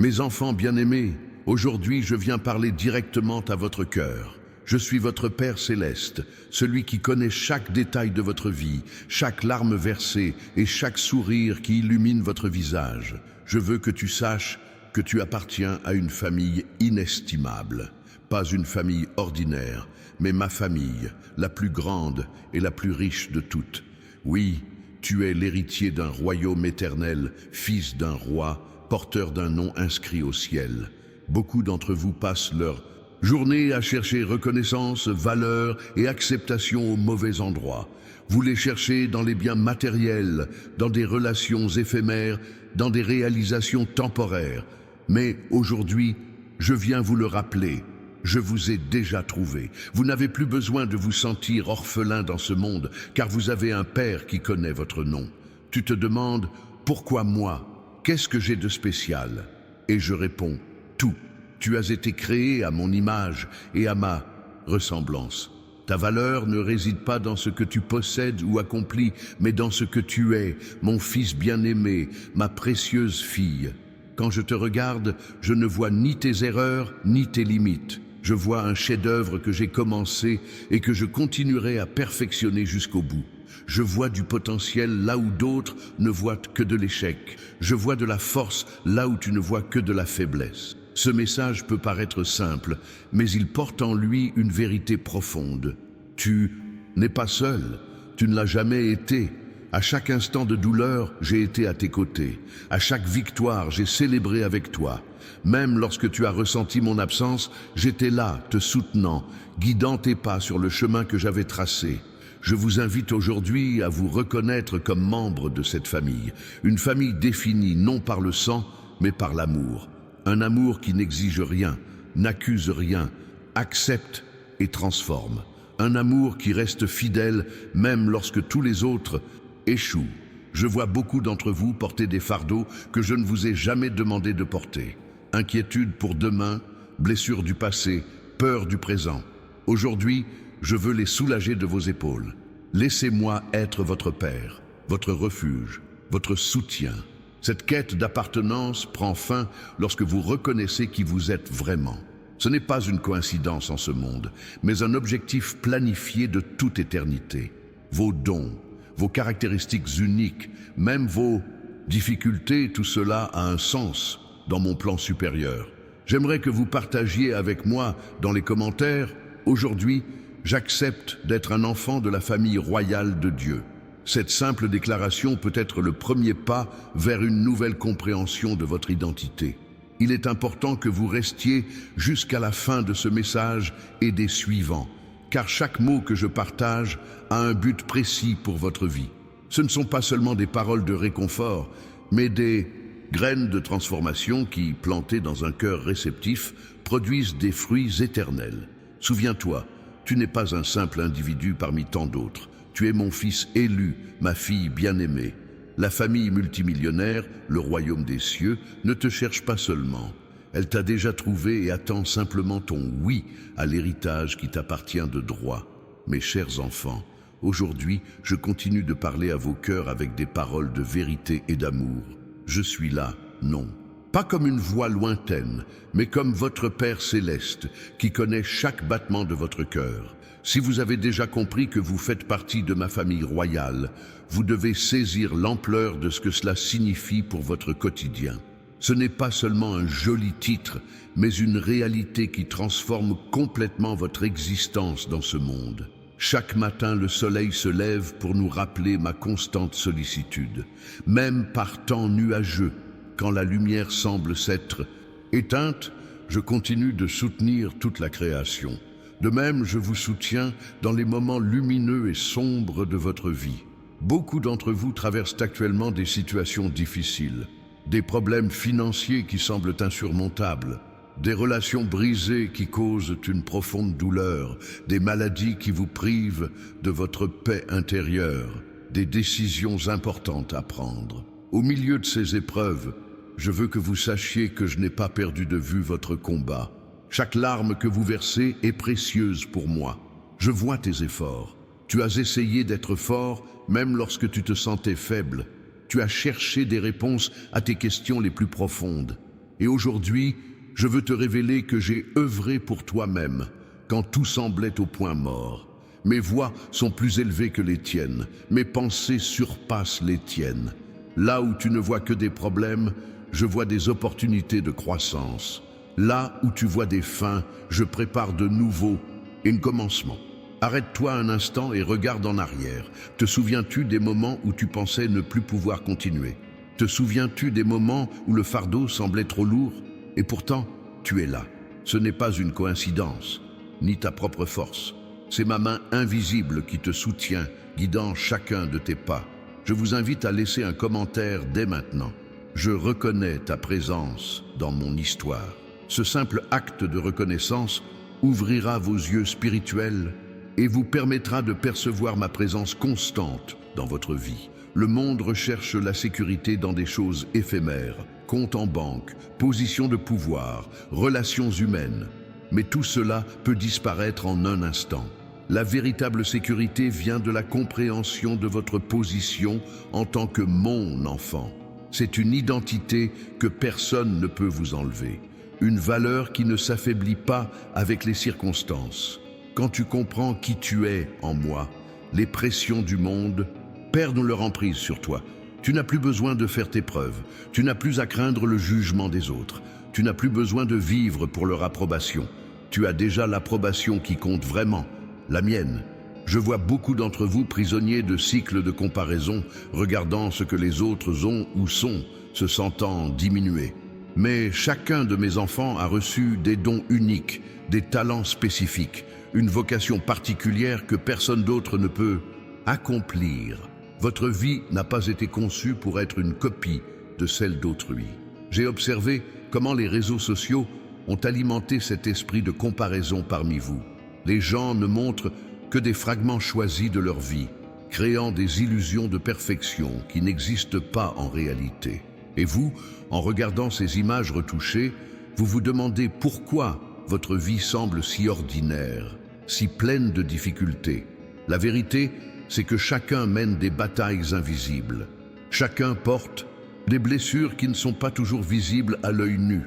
Mes enfants bien-aimés, aujourd'hui je viens parler directement à votre cœur. Je suis votre Père céleste, celui qui connaît chaque détail de votre vie, chaque larme versée et chaque sourire qui illumine votre visage. Je veux que tu saches que tu appartiens à une famille inestimable. Pas une famille ordinaire, mais ma famille, la plus grande et la plus riche de toutes. Oui, tu es l'héritier d'un royaume éternel, fils d'un roi, porteur d'un nom inscrit au ciel. Beaucoup d'entre vous passent leur journée à chercher reconnaissance, valeur et acceptation au mauvais endroit. Vous les cherchez dans les biens matériels, dans des relations éphémères, dans des réalisations temporaires. Mais aujourd'hui, je viens vous le rappeler. Je vous ai déjà trouvé. Vous n'avez plus besoin de vous sentir orphelin dans ce monde, car vous avez un Père qui connaît votre nom. Tu te demandes, pourquoi moi? Qu'est-ce que j'ai de spécial? Et je réponds, tout. Tu as été créé à mon image et à ma ressemblance. Ta valeur ne réside pas dans ce que tu possèdes ou accomplis, mais dans ce que tu es, mon fils bien-aimé, ma précieuse fille. Quand je te regarde, je ne vois ni tes erreurs, ni tes limites. Je vois un chef-d'œuvre que j'ai commencé et que je continuerai à perfectionner jusqu'au bout. Je vois du potentiel là où d'autres ne voient que de l'échec. Je vois de la force là où tu ne vois que de la faiblesse. Ce message peut paraître simple, mais il porte en lui une vérité profonde. Tu n'es pas seul, tu ne l'as jamais été. À chaque instant de douleur, j'ai été à tes côtés. À chaque victoire, j'ai célébré avec toi. Même lorsque tu as ressenti mon absence, j'étais là, te soutenant, guidant tes pas sur le chemin que j'avais tracé. Je vous invite aujourd'hui à vous reconnaître comme membre de cette famille. Une famille définie non par le sang, mais par l'amour. Un amour qui n'exige rien, n'accuse rien, accepte et transforme. Un amour qui reste fidèle même lorsque tous les autres échouent. Je vois beaucoup d'entre vous porter des fardeaux que je ne vous ai jamais demandé de porter. Inquiétude pour demain, blessures du passé, peur du présent. Aujourd'hui, je veux les soulager de vos épaules. Laissez-moi être votre Père, votre refuge, votre soutien. Cette quête d'appartenance prend fin lorsque vous reconnaissez qui vous êtes vraiment. Ce n'est pas une coïncidence en ce monde, mais un objectif planifié de toute éternité. Vos dons, vos caractéristiques uniques, même vos difficultés, tout cela a un sens dans mon plan supérieur. J'aimerais que vous partagiez avec moi dans les commentaires, aujourd'hui, j'accepte d'être un enfant de la famille royale de Dieu. Cette simple déclaration peut être le premier pas vers une nouvelle compréhension de votre identité. Il est important que vous restiez jusqu'à la fin de ce message et des suivants, car chaque mot que je partage a un but précis pour votre vie. Ce ne sont pas seulement des paroles de réconfort, mais des graines de transformation qui, plantées dans un cœur réceptif, produisent des fruits éternels. Souviens-toi, tu n'es pas un simple individu parmi tant d'autres. Tu es mon fils élu, ma fille bien-aimée. La famille multimillionnaire, le royaume des cieux, ne te cherche pas seulement. Elle t'a déjà trouvé et attend simplement ton oui à l'héritage qui t'appartient de droit. Mes chers enfants, aujourd'hui, je continue de parler à vos cœurs avec des paroles de vérité et d'amour. Je suis là, non. Pas comme une voix lointaine, mais comme votre Père céleste qui connaît chaque battement de votre cœur. Si vous avez déjà compris que vous faites partie de ma famille royale, vous devez saisir l'ampleur de ce que cela signifie pour votre quotidien. Ce n'est pas seulement un joli titre, mais une réalité qui transforme complètement votre existence dans ce monde. Chaque matin, le soleil se lève pour nous rappeler ma constante sollicitude. Même par temps nuageux, quand la lumière semble s'être éteinte, je continue de soutenir toute la création. De même, je vous soutiens dans les moments lumineux et sombres de votre vie. Beaucoup d'entre vous traversent actuellement des situations difficiles, des problèmes financiers qui semblent insurmontables, des relations brisées qui causent une profonde douleur, des maladies qui vous privent de votre paix intérieure, des décisions importantes à prendre. Au milieu de ces épreuves, je veux que vous sachiez que je n'ai pas perdu de vue votre combat. Chaque larme que vous versez est précieuse pour moi. Je vois tes efforts. Tu as essayé d'être fort, même lorsque tu te sentais faible. Tu as cherché des réponses à tes questions les plus profondes. Et aujourd'hui, je veux te révéler que j'ai œuvré pour toi-même, quand tout semblait au point mort. Mes voix sont plus élevées que les tiennes, mes pensées surpassent les tiennes. Là où tu ne vois que des problèmes, je vois des opportunités de croissance. Là où tu vois des fins, je prépare de nouveaux et un commencement. Arrête-toi un instant et regarde en arrière. Te souviens-tu des moments où tu pensais ne plus pouvoir continuer? Te souviens-tu des moments où le fardeau semblait trop lourd? Et pourtant, tu es là. Ce n'est pas une coïncidence, ni ta propre force. C'est ma main invisible qui te soutient, guidant chacun de tes pas. Je vous invite à laisser un commentaire dès maintenant. Je reconnais ta présence dans mon histoire. Ce simple acte de reconnaissance ouvrira vos yeux spirituels et vous permettra de percevoir ma présence constante dans votre vie. Le monde recherche la sécurité dans des choses éphémères, compte en banque, position de pouvoir, relations humaines. Mais tout cela peut disparaître en un instant. La véritable sécurité vient de la compréhension de votre position en tant que mon enfant. C'est une identité que personne ne peut vous enlever. Une valeur qui ne s'affaiblit pas avec les circonstances. Quand tu comprends qui tu es en moi, les pressions du monde perdent leur emprise sur toi. Tu n'as plus besoin de faire tes preuves. Tu n'as plus à craindre le jugement des autres. Tu n'as plus besoin de vivre pour leur approbation. Tu as déjà l'approbation qui compte vraiment, la mienne. Je vois beaucoup d'entre vous prisonniers de cycles de comparaison, regardant ce que les autres ont ou sont, se sentant diminués. Mais chacun de mes enfants a reçu des dons uniques, des talents spécifiques, une vocation particulière que personne d'autre ne peut accomplir. Votre vie n'a pas été conçue pour être une copie de celle d'autrui. J'ai observé comment les réseaux sociaux ont alimenté cet esprit de comparaison parmi vous. Les gens ne montrent que des fragments choisis de leur vie, créant des illusions de perfection qui n'existent pas en réalité. Et vous, en regardant ces images retouchées, vous vous demandez pourquoi votre vie semble si ordinaire, si pleine de difficultés. La vérité, c'est que chacun mène des batailles invisibles. Chacun porte des blessures qui ne sont pas toujours visibles à l'œil nu.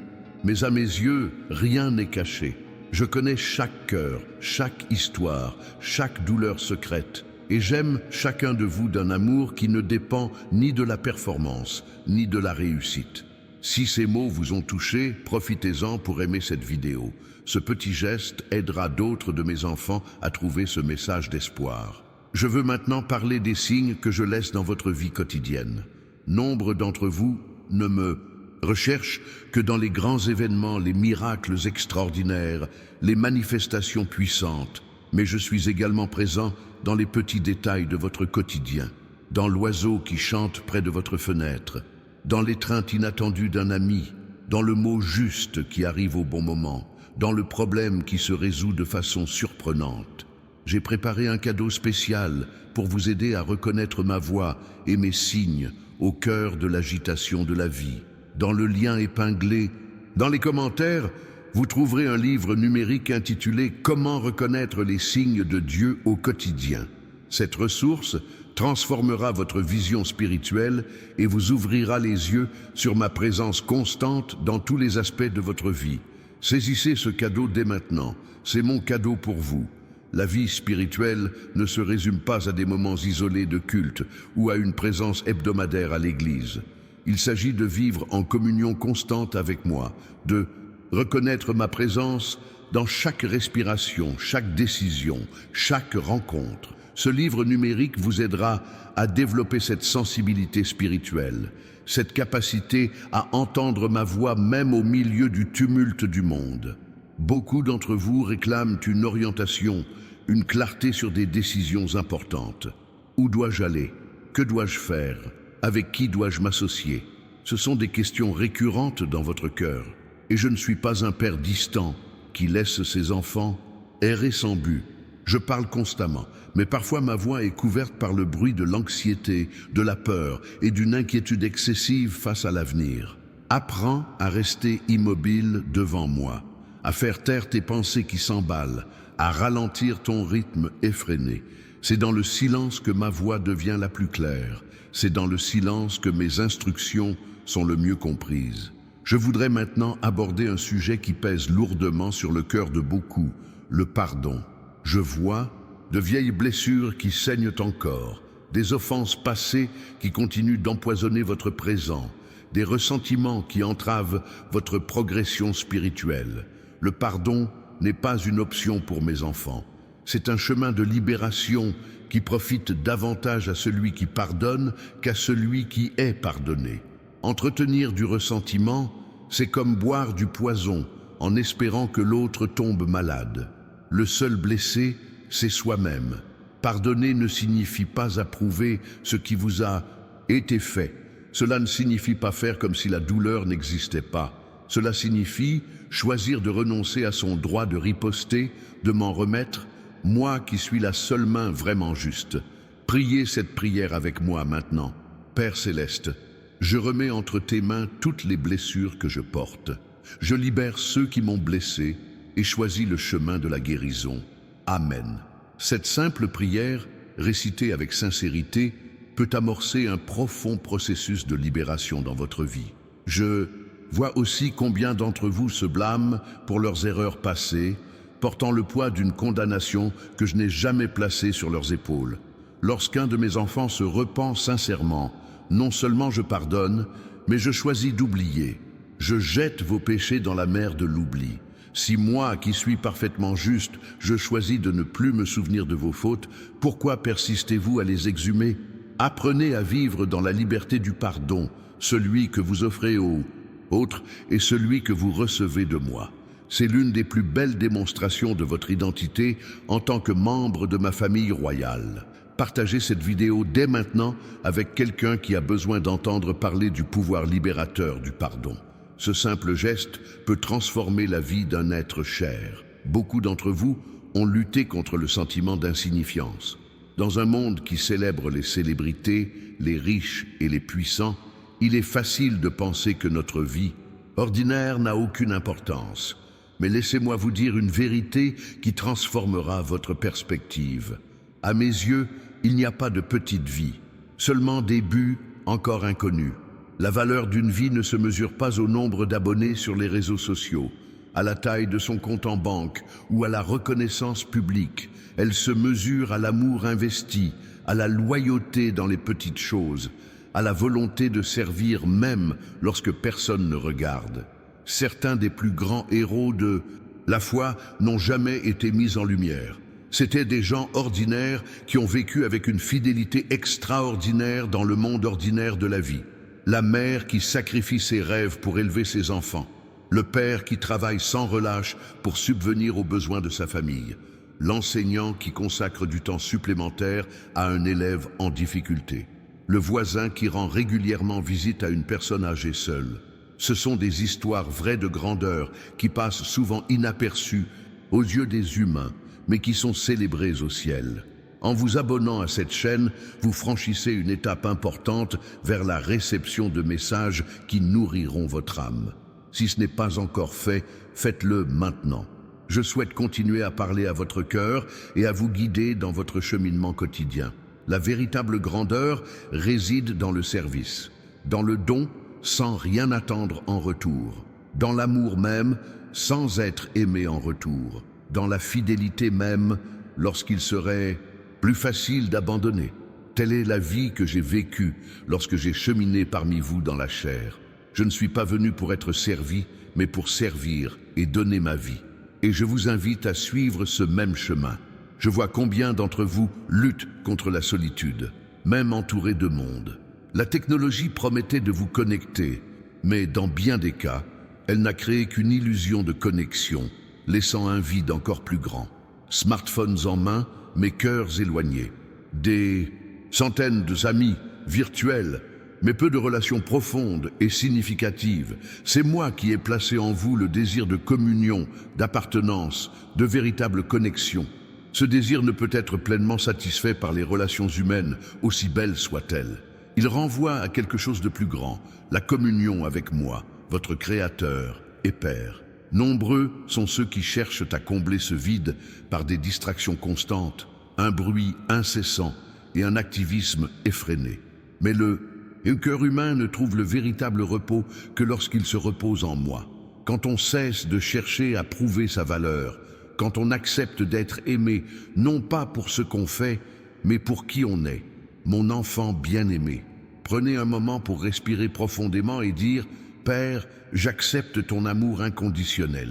Mais à mes yeux, rien n'est caché. Je connais chaque cœur, chaque histoire, chaque douleur secrète. Et j'aime chacun de vous d'un amour qui ne dépend ni de la performance, ni de la réussite. Si ces mots vous ont touché, profitez-en pour aimer cette vidéo. Ce petit geste aidera d'autres de mes enfants à trouver ce message d'espoir. Je veux maintenant parler des signes que je laisse dans votre vie quotidienne. Nombre d'entre vous ne me recherchent que dans les grands événements, les miracles extraordinaires, les manifestations puissantes. Mais je suis également présent dans les petits détails de votre quotidien, dans l'oiseau qui chante près de votre fenêtre, dans l'étreinte inattendue d'un ami, dans le mot juste qui arrive au bon moment, dans le problème qui se résout de façon surprenante. J'ai préparé un cadeau spécial pour vous aider à reconnaître ma voix et mes signes au cœur de l'agitation de la vie. Dans le lien épinglé, dans les commentaires, vous trouverez un livre numérique intitulé « Comment reconnaître les signes de Dieu au quotidien ». Cette ressource transformera votre vision spirituelle et vous ouvrira les yeux sur ma présence constante dans tous les aspects de votre vie. Saisissez ce cadeau dès maintenant, c'est mon cadeau pour vous. La vie spirituelle ne se résume pas à des moments isolés de culte ou à une présence hebdomadaire à l'église. Il s'agit de vivre en communion constante avec moi, de reconnaître ma présence dans chaque respiration, chaque décision, chaque rencontre. Ce livre numérique vous aidera à développer cette sensibilité spirituelle, cette capacité à entendre ma voix même au milieu du tumulte du monde. Beaucoup d'entre vous réclament une orientation, une clarté sur des décisions importantes. Où dois-je aller? Que dois-je faire? Avec qui dois-je m'associer? Ce sont des questions récurrentes dans votre cœur. Et je ne suis pas un père distant qui laisse ses enfants errer sans but. Je parle constamment, mais parfois ma voix est couverte par le bruit de l'anxiété, de la peur et d'une inquiétude excessive face à l'avenir. Apprends à rester immobile devant moi, à faire taire tes pensées qui s'emballent, à ralentir ton rythme effréné. C'est dans le silence que ma voix devient la plus claire. C'est dans le silence que mes instructions sont le mieux comprises. Je voudrais maintenant aborder un sujet qui pèse lourdement sur le cœur de beaucoup, le pardon. Je vois de vieilles blessures qui saignent encore, des offenses passées qui continuent d'empoisonner votre présent, des ressentiments qui entravent votre progression spirituelle. Le pardon n'est pas une option pour mes enfants. C'est un chemin de libération qui profite davantage à celui qui pardonne qu'à celui qui est pardonné. Entretenir du ressentiment, c'est comme boire du poison en espérant que l'autre tombe malade. Le seul blessé, c'est soi-même. Pardonner ne signifie pas approuver ce qui vous a été fait. Cela ne signifie pas faire comme si la douleur n'existait pas. Cela signifie choisir de renoncer à son droit de riposter, de m'en remettre, moi qui suis la seule main vraiment juste. Priez cette prière avec moi maintenant. Père Céleste, je remets entre tes mains toutes les blessures que je porte. Je libère ceux qui m'ont blessé et choisis le chemin de la guérison. Amen. Cette simple prière, récitée avec sincérité, peut amorcer un profond processus de libération dans votre vie. Je vois aussi combien d'entre vous se blâment pour leurs erreurs passées, portant le poids d'une condamnation que je n'ai jamais placée sur leurs épaules. Lorsqu'un de mes enfants se repent sincèrement, non seulement je pardonne, mais je choisis d'oublier. Je jette vos péchés dans la mer de l'oubli. Si moi, qui suis parfaitement juste, je choisis de ne plus me souvenir de vos fautes, pourquoi persistez-vous à les exhumer? Apprenez à vivre dans la liberté du pardon, celui que vous offrez aux autres et celui que vous recevez de moi. C'est l'une des plus belles démonstrations de votre identité en tant que membre de ma famille royale. Partagez cette vidéo dès maintenant avec quelqu'un qui a besoin d'entendre parler du pouvoir libérateur du pardon. Ce simple geste peut transformer la vie d'un être cher. Beaucoup d'entre vous ont lutté contre le sentiment d'insignifiance. Dans un monde qui célèbre les célébrités, les riches et les puissants, il est facile de penser que notre vie ordinaire n'a aucune importance. Mais laissez-moi vous dire une vérité qui transformera votre perspective. À mes yeux, il n'y a pas de petite vie, seulement des buts encore inconnus. La valeur d'une vie ne se mesure pas au nombre d'abonnés sur les réseaux sociaux, à la taille de son compte en banque ou à la reconnaissance publique. Elle se mesure à l'amour investi, à la loyauté dans les petites choses, à la volonté de servir même lorsque personne ne regarde. Certains des plus grands héros de la foi n'ont jamais été mis en lumière. C'étaient des gens ordinaires qui ont vécu avec une fidélité extraordinaire dans le monde ordinaire de la vie. La mère qui sacrifie ses rêves pour élever ses enfants. Le père qui travaille sans relâche pour subvenir aux besoins de sa famille. L'enseignant qui consacre du temps supplémentaire à un élève en difficulté. Le voisin qui rend régulièrement visite à une personne âgée seule. Ce sont des histoires vraies de grandeur qui passent souvent inaperçues aux yeux des humains, mais qui sont célébrées au ciel. En vous abonnant à cette chaîne, vous franchissez une étape importante vers la réception de messages qui nourriront votre âme. Si ce n'est pas encore fait, faites-le maintenant. Je souhaite continuer à parler à votre cœur et à vous guider dans votre cheminement quotidien. La véritable grandeur réside dans le service, dans le don sans rien attendre en retour, dans l'amour même sans être aimé en retour, dans la fidélité même lorsqu'il serait plus facile d'abandonner. Telle est la vie que j'ai vécue lorsque j'ai cheminé parmi vous dans la chair. Je ne suis pas venu pour être servi, mais pour servir et donner ma vie. Et je vous invite à suivre ce même chemin. Je vois combien d'entre vous luttent contre la solitude, même entourés de monde. La technologie promettait de vous connecter, mais dans bien des cas, elle n'a créé qu'une illusion de connexion, laissant un vide encore plus grand. Smartphones en main, mais cœurs éloignés. Des centaines d'amis virtuels, mais peu de relations profondes et significatives. C'est moi qui ai placé en vous le désir de communion, d'appartenance, de véritable connexion. Ce désir ne peut être pleinement satisfait par les relations humaines, aussi belles soient-elles. Il renvoie à quelque chose de plus grand, la communion avec moi, votre Créateur et Père. Nombreux sont ceux qui cherchent à combler ce vide par des distractions constantes, un bruit incessant et un activisme effréné. Mais le Et le cœur humain ne trouve le véritable repos que lorsqu'il se repose en moi. Quand on cesse de chercher à prouver sa valeur, quand on accepte d'être aimé, non pas pour ce qu'on fait, mais pour qui on est. Mon enfant bien-aimé, prenez un moment pour respirer profondément et dire « Père, j'accepte ton amour inconditionnel ».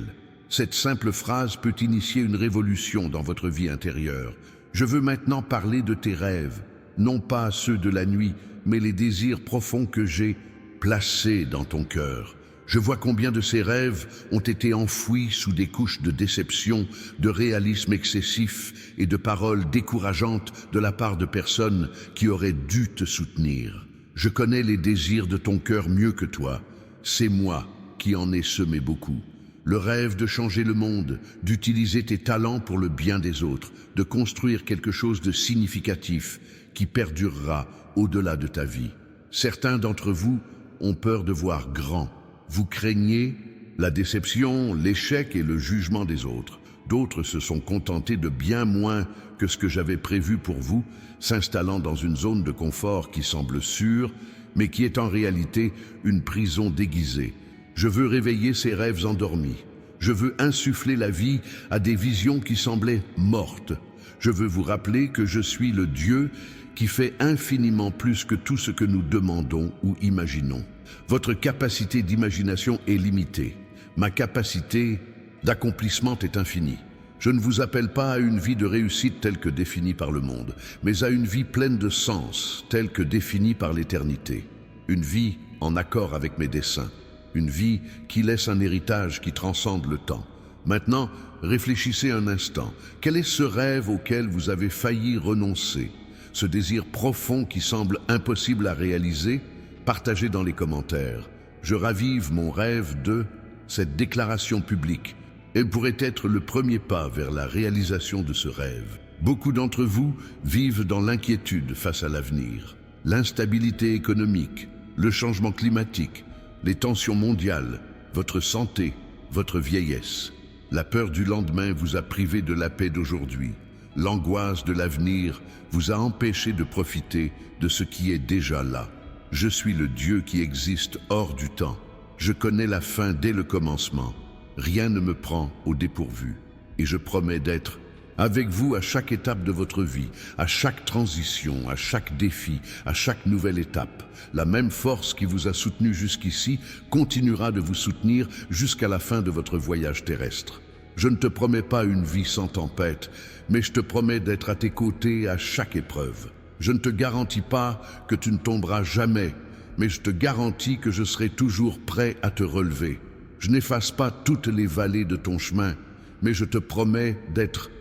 Cette simple phrase peut initier une révolution dans votre vie intérieure. Je veux maintenant parler de tes rêves, non pas ceux de la nuit, mais les désirs profonds que j'ai placés dans ton cœur. Je vois combien de ces rêves ont été enfouis sous des couches de déception, de réalisme excessif et de paroles décourageantes de la part de personnes qui auraient dû te soutenir. Je connais les désirs de ton cœur mieux que toi. C'est moi qui en ai semé beaucoup. Le rêve de changer le monde, d'utiliser tes talents pour le bien des autres, de construire quelque chose de significatif qui perdurera au-delà de ta vie. Certains d'entre vous ont peur de voir grand. Vous craignez la déception, l'échec et le jugement des autres. D'autres se sont contentés de bien moins que ce que j'avais prévu pour vous, s'installant dans une zone de confort qui semble sûre, mais qui est en réalité une prison déguisée. Je veux réveiller ces rêves endormis. Je veux insuffler la vie à des visions qui semblaient mortes. Je veux vous rappeler que je suis le Dieu qui fait infiniment plus que tout ce que nous demandons ou imaginons. Votre capacité d'imagination est limitée. Ma capacité d'accomplissement est infinie. Je ne vous appelle pas à une vie de réussite telle que définie par le monde, mais à une vie pleine de sens, telle que définie par l'éternité. Une vie en accord avec mes desseins. Une vie qui laisse un héritage qui transcende le temps. Maintenant, réfléchissez un instant. Quel est ce rêve auquel vous avez failli renoncer? Ce désir profond qui semble impossible à réaliser? Partagez dans les commentaires. Je ravive mon rêve de cette déclaration publique. Elle pourrait être le premier pas vers la réalisation de ce rêve. Beaucoup d'entre vous vivent dans l'inquiétude face à l'avenir. L'instabilité économique, le changement climatique, les tensions mondiales, votre santé, votre vieillesse. La peur du lendemain vous a privé de la paix d'aujourd'hui. L'angoisse de l'avenir vous a empêché de profiter de ce qui est déjà là. Je suis le Dieu qui existe hors du temps. Je connais la fin dès le commencement. Rien ne me prend au dépourvu. Et je promets d'être avec vous à chaque étape de votre vie, à chaque transition, à chaque défi, à chaque nouvelle étape. La même force qui vous a soutenu jusqu'ici continuera de vous soutenir jusqu'à la fin de votre voyage terrestre. Je ne te promets pas une vie sans tempête, mais je te promets d'être à tes côtés à chaque épreuve. Je ne te garantis pas que tu ne tomberas jamais, mais je te garantis que je serai toujours prêt à te relever. Je n'efface pas toutes les vallées de ton chemin, mais je te promets d'être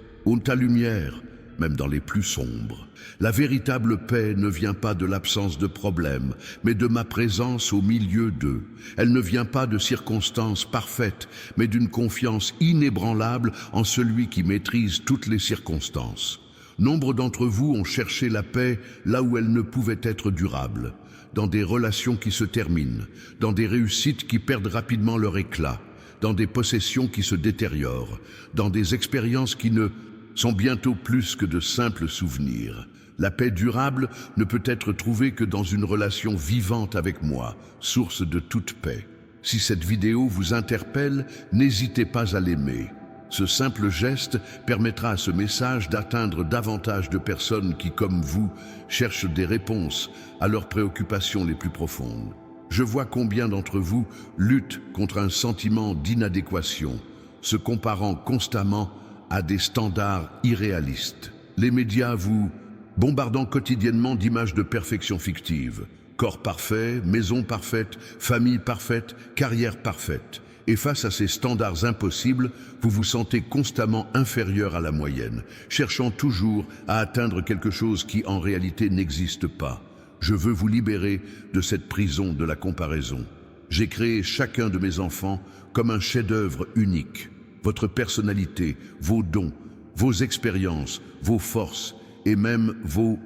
ta lumière, même dans les plus sombres. La véritable paix ne vient pas de l'absence de problèmes, mais de ma présence au milieu d'eux. Elle ne vient pas de circonstances parfaites, mais d'une confiance inébranlable en celui qui maîtrise toutes les circonstances. Nombre d'entre vous ont cherché la paix là où elle ne pouvait être durable, dans des relations qui se terminent, dans des réussites qui perdent rapidement leur éclat, dans des possessions qui se détériorent, dans des expériences qui ne sont bientôt plus que de simples souvenirs. La paix durable ne peut être trouvée que dans une relation vivante avec moi, source de toute paix. Si cette vidéo vous interpelle, n'hésitez pas à l'aimer. Ce simple geste permettra à ce message d'atteindre davantage de personnes qui, comme vous, cherchent des réponses à leurs préoccupations les plus profondes. Je vois combien d'entre vous luttent contre un sentiment d'inadéquation, se comparant constamment à des standards irréalistes. Les médias vous bombardant quotidiennement d'images de perfection fictive. Corps parfait, maison parfaite, famille parfaite, carrière parfaite. Et face à ces standards impossibles, vous vous sentez constamment inférieur à la moyenne, cherchant toujours à atteindre quelque chose qui en réalité n'existe pas. Je veux vous libérer de cette prison de la comparaison. J'ai créé chacun de mes enfants comme un chef-d'œuvre unique. Votre personnalité, vos dons, vos expériences, vos forces et même vos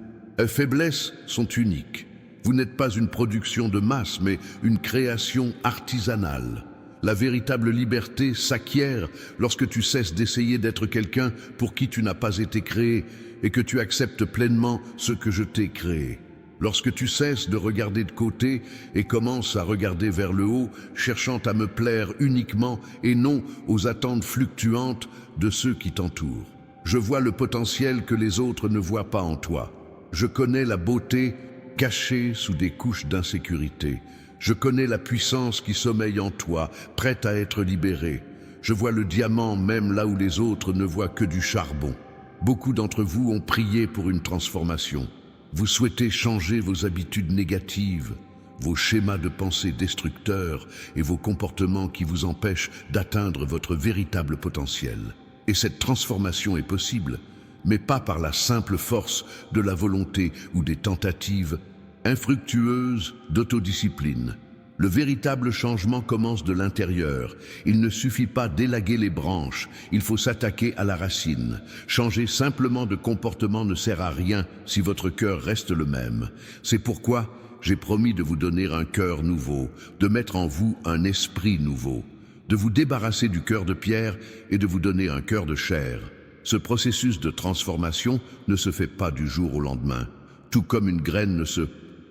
faiblesses sont uniques. Vous n'êtes pas une production de masse, mais une création artisanale. La véritable liberté s'acquiert lorsque tu cesses d'essayer d'être quelqu'un pour qui tu n'as pas été créé et que tu acceptes pleinement ce que je t'ai créé. Lorsque tu cesses de regarder de côté et commences à regarder vers le haut, cherchant à me plaire uniquement et non aux attentes fluctuantes de ceux qui t'entourent. Je vois le potentiel que les autres ne voient pas en toi. Je connais la beauté cachée sous des couches d'insécurité. Je connais la puissance qui sommeille en toi, prête à être libérée. Je vois le diamant même là où les autres ne voient que du charbon. Beaucoup d'entre vous ont prié pour une transformation. Vous souhaitez changer vos habitudes négatives, vos schémas de pensée destructeurs et vos comportements qui vous empêchent d'atteindre votre véritable potentiel. Et cette transformation est possible, mais pas par la simple force de la volonté ou des tentatives infructueuses d'autodiscipline. Le véritable changement commence de l'intérieur. Il ne suffit pas d'élaguer les branches, il faut s'attaquer à la racine. Changer simplement de comportement ne sert à rien si votre cœur reste le même. C'est pourquoi j'ai promis de vous donner un cœur nouveau, de mettre en vous un esprit nouveau, de vous débarrasser du cœur de pierre et de vous donner un cœur de chair. Ce processus de transformation ne se fait pas du jour au lendemain. Tout comme une graine ne se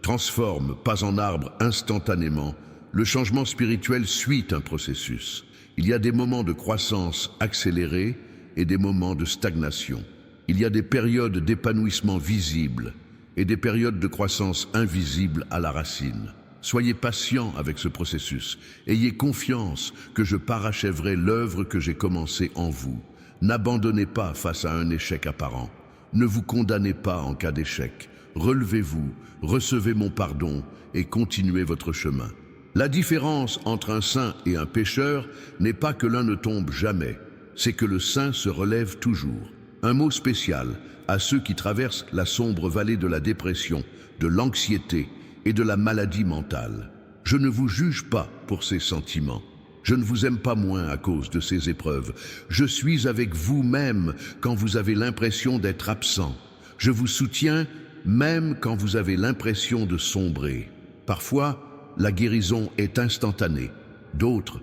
transforme pas en arbre instantanément, le changement spirituel suit un processus. Il y a des moments de croissance accélérée et des moments de stagnation. Il y a des périodes d'épanouissement visibles et des périodes de croissance invisibles à la racine. Soyez patient avec ce processus. Ayez confiance que je parachèverai l'œuvre que j'ai commencée en vous. N'abandonnez pas face à un échec apparent. Ne vous condamnez pas en cas d'échec. Relevez-vous, recevez mon pardon et continuez votre chemin. La différence entre un saint et un pécheur n'est pas que l'un ne tombe jamais, c'est que le saint se relève toujours. Un mot spécial à ceux qui traversent la sombre vallée de la dépression, de l'anxiété et de la maladie mentale. Je ne vous juge pas pour ces sentiments. Je ne vous aime pas moins à cause de ces épreuves. Je suis avec vous même quand vous avez l'impression d'être absent. Je vous soutiens même quand vous avez l'impression de sombrer. Parfois, la guérison est instantanée. D'autres,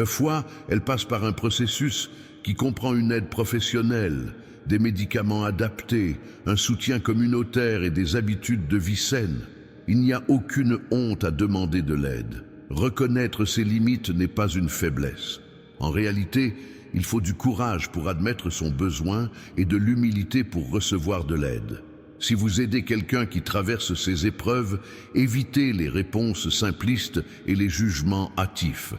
fois, elle passe par un processus qui comprend une aide professionnelle, des médicaments adaptés, un soutien communautaire et des habitudes de vie saine. Il n'y a aucune honte à demander de l'aide. Reconnaître ses limites n'est pas une faiblesse. En réalité, il faut du courage pour admettre son besoin et de l'humilité pour recevoir de l'aide. Si vous aidez quelqu'un qui traverse ces épreuves, évitez les réponses simplistes et les jugements hâtifs.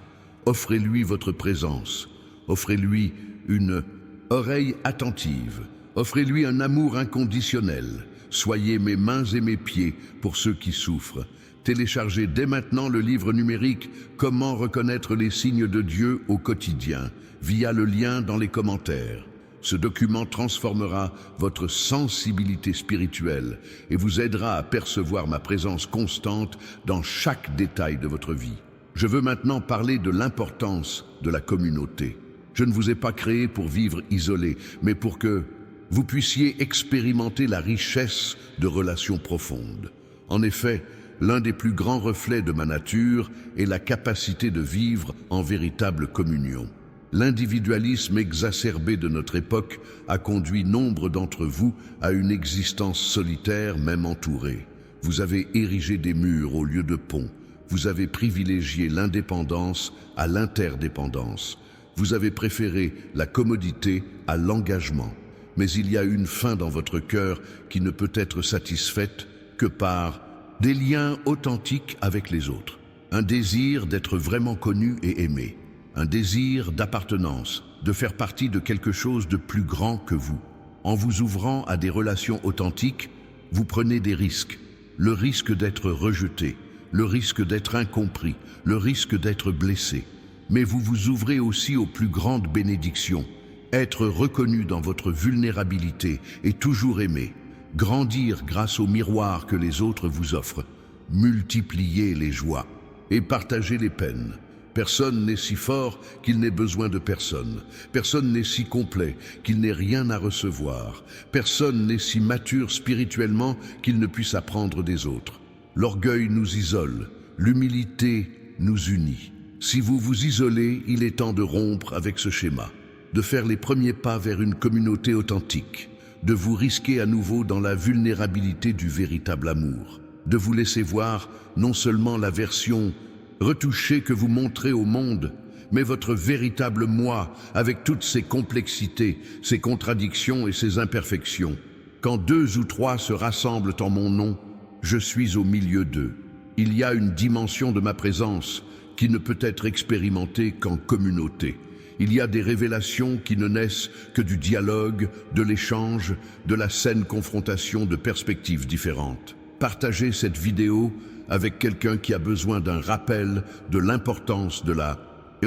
Offrez-lui votre présence. Offrez-lui une oreille attentive. Offrez-lui un amour inconditionnel. Soyez mes mains et mes pieds pour ceux qui souffrent. Téléchargez dès maintenant le livre numérique « Comment reconnaître les signes de Dieu au quotidien » via le lien dans les commentaires. Ce document transformera votre sensibilité spirituelle et vous aidera à percevoir ma présence constante dans chaque détail de votre vie. Je veux maintenant parler de l'importance de la communauté. Je ne vous ai pas créé pour vivre isolé, mais pour que vous puissiez expérimenter la richesse de relations profondes. En effet, l'un des plus grands reflets de ma nature est la capacité de vivre en véritable communion. L'individualisme exacerbé de notre époque a conduit nombre d'entre vous à une existence solitaire, même entourée. Vous avez érigé des murs au lieu de ponts. Vous avez privilégié l'indépendance à l'interdépendance. Vous avez préféré la commodité à l'engagement. Mais il y a une faim dans votre cœur qui ne peut être satisfaite que par des liens authentiques avec les autres. Un désir d'être vraiment connu et aimé. Un désir d'appartenance, de faire partie de quelque chose de plus grand que vous. En vous ouvrant à des relations authentiques, vous prenez des risques. Le risque d'être rejeté, le risque d'être incompris, le risque d'être blessé. Mais vous vous ouvrez aussi aux plus grandes bénédictions. Être reconnu dans votre vulnérabilité et toujours aimé. Grandir grâce au miroir que les autres vous offrent. Multiplier les joies et partager les peines. Personne n'est si fort qu'il n'ait besoin de personne. Personne n'est si complet qu'il n'ait rien à recevoir. Personne n'est si mature spirituellement qu'il ne puisse apprendre des autres. L'orgueil nous isole, l'humilité nous unit. Si vous vous isolez, il est temps de rompre avec ce schéma, de faire les premiers pas vers une communauté authentique, de vous risquer à nouveau dans la vulnérabilité du véritable amour. de vous laisser voir non seulement la version retouchée que vous montrez au monde, mais votre véritable moi, avec toutes ses complexités, ses contradictions et ses imperfections. Quand 2 ou 3 se rassemblent en mon nom, je suis au milieu d'eux. Il y a une dimension de ma présence qui ne peut être expérimentée qu'en communauté. Il y a des révélations qui ne naissent que du dialogue, de l'échange, de la saine confrontation de perspectives différentes. Partagez cette vidéo avec quelqu'un qui a besoin d'un rappel de l'importance de la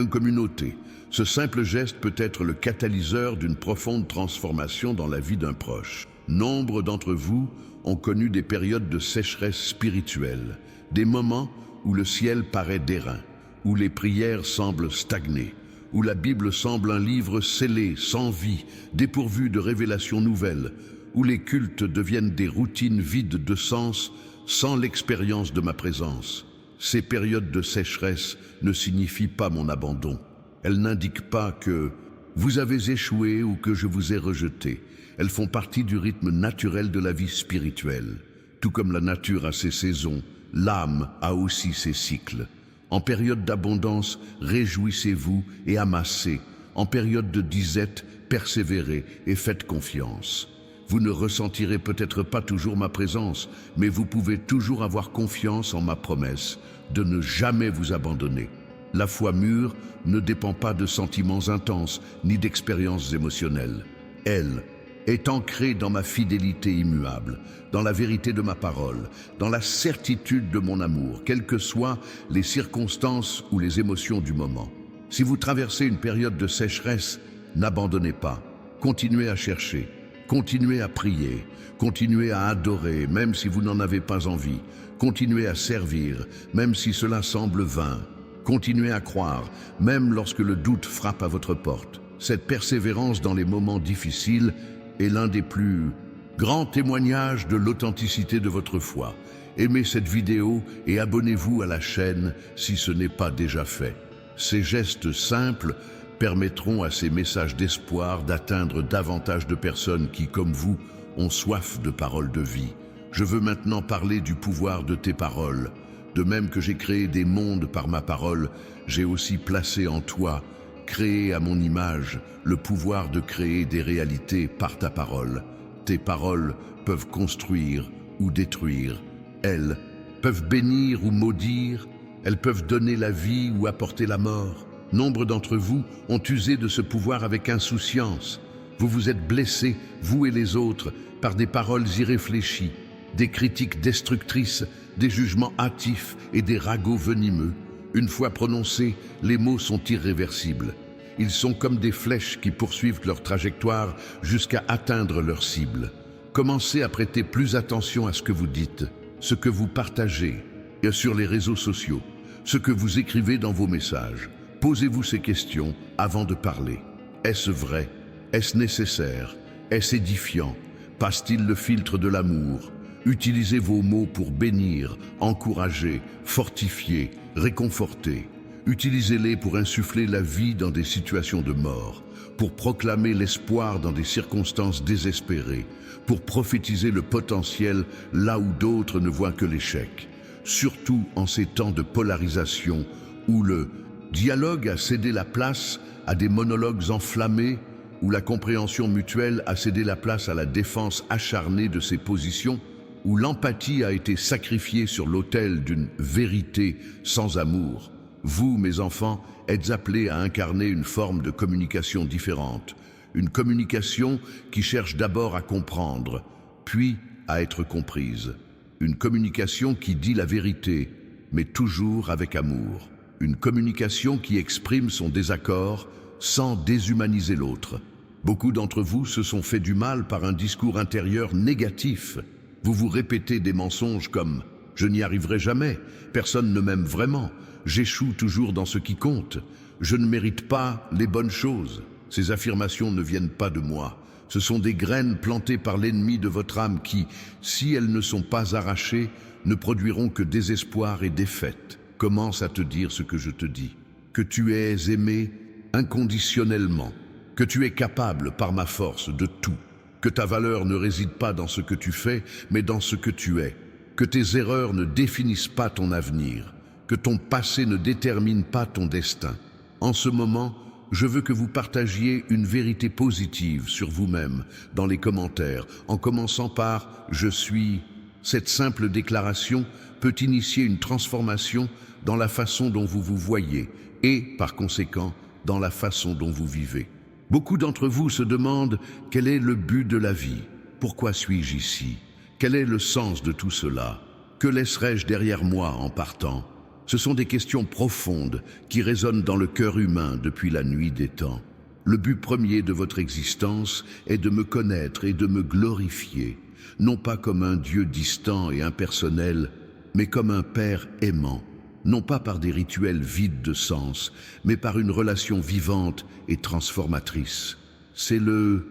communauté. Ce simple geste peut être le catalyseur d'une profonde transformation dans la vie d'un proche. Nombre d'entre vous ont connu des périodes de sécheresse spirituelle, des moments où le ciel paraît d'airain, où les prières semblent stagner, où la Bible semble un livre scellé, sans vie, dépourvu de révélations nouvelles, où les cultes deviennent des routines vides de sens, sans l'expérience de ma présence. Ces périodes de sécheresse ne signifient pas mon abandon. Elles n'indiquent pas que vous avez échoué ou que je vous ai rejeté. Elles font partie du rythme naturel de la vie spirituelle. Tout comme la nature a ses saisons, l'âme a aussi ses cycles. En période d'abondance, réjouissez-vous et amassez. En période de disette, persévérez et faites confiance. Vous ne ressentirez peut-être pas toujours ma présence, mais vous pouvez toujours avoir confiance en ma promesse de ne jamais vous abandonner. La foi mûre ne dépend pas de sentiments intenses ni d'expériences émotionnelles. Elle est ancrée dans ma fidélité immuable, dans la vérité de ma parole, dans la certitude de mon amour, quelles que soient les circonstances ou les émotions du moment. Si vous traversez une période de sécheresse, n'abandonnez pas, continuez à chercher. Continuez à prier, continuez à adorer, même si vous n'en avez pas envie. Continuez à servir, même si cela semble vain. Continuez à croire, même lorsque le doute frappe à votre porte. Cette persévérance dans les moments difficiles est l'un des plus grands témoignages de l'authenticité de votre foi. Aimez cette vidéo et abonnez-vous à la chaîne si ce n'est pas déjà fait. Ces gestes simples permettront à ces messages d'espoir d'atteindre davantage de personnes qui, comme vous, ont soif de paroles de vie. Je veux maintenant parler du pouvoir de tes paroles. De même que j'ai créé des mondes par ma parole, j'ai aussi placé en toi, créé à mon image, le pouvoir de créer des réalités par ta parole. Tes paroles peuvent construire ou détruire. Elles peuvent bénir ou maudire. Elles peuvent donner la vie ou apporter la mort. Nombre d'entre vous ont usé de ce pouvoir avec insouciance. Vous vous êtes blessés, vous et les autres, par des paroles irréfléchies, des critiques destructrices, des jugements hâtifs et des ragots venimeux. Une fois prononcés, les mots sont irréversibles. Ils sont comme des flèches qui poursuivent leur trajectoire jusqu'à atteindre leur cible. Commencez à prêter plus attention à ce que vous dites, ce que vous partagez, et sur les réseaux sociaux, ce que vous écrivez dans vos messages. Posez-vous ces questions avant de parler. Est-ce vrai? Est-ce nécessaire? Est-ce édifiant? Passe-t-il le filtre de l'amour? Utilisez vos mots pour bénir, encourager, fortifier, réconforter. Utilisez-les pour insuffler la vie dans des situations de mort, pour proclamer l'espoir dans des circonstances désespérées, pour prophétiser le potentiel là où d'autres ne voient que l'échec. Surtout en ces temps de polarisation où le dialogue a cédé la place à des monologues enflammés, où la compréhension mutuelle a cédé la place à la défense acharnée de ses positions, où l'empathie a été sacrifiée sur l'autel d'une vérité sans amour. Vous, mes enfants, êtes appelés à incarner une forme de communication différente, une communication qui cherche d'abord à comprendre, puis à être comprise. Une communication qui dit la vérité, mais toujours avec amour. Une communication qui exprime son désaccord sans déshumaniser l'autre. Beaucoup d'entre vous se sont fait du mal par un discours intérieur négatif. Vous vous répétez des mensonges comme « je n'y arriverai jamais, personne ne m'aime vraiment, j'échoue toujours dans ce qui compte, je ne mérite pas les bonnes choses ». Ces affirmations ne viennent pas de moi. Ce sont des graines plantées par l'ennemi de votre âme qui, si elles ne sont pas arrachées, ne produiront que désespoir et défaite. Commence à te dire ce que je te dis, que tu es aimé inconditionnellement, que tu es capable par ma force de tout, que ta valeur ne réside pas dans ce que tu fais, mais dans ce que tu es, que tes erreurs ne définissent pas ton avenir, que ton passé ne détermine pas ton destin. En ce moment, je veux que vous partagiez une vérité positive sur vous-même dans les commentaires, en commençant par « Je suis ». Cette simple déclaration peut initier une transformation dans la façon dont vous vous voyez et, par conséquent, dans la façon dont vous vivez. Beaucoup d'entre vous se demandent quel est le but de la vie, pourquoi suis-je ici, quel est le sens de tout cela, que laisserai-je derrière moi en partant? Ce sont des questions profondes qui résonnent dans le cœur humain depuis la nuit des temps. Le but premier de votre existence est de me connaître et de me glorifier, non pas comme un Dieu distant et impersonnel, mais comme un Père aimant, non pas par des rituels vides de sens, mais par une relation vivante et transformatrice. C'est le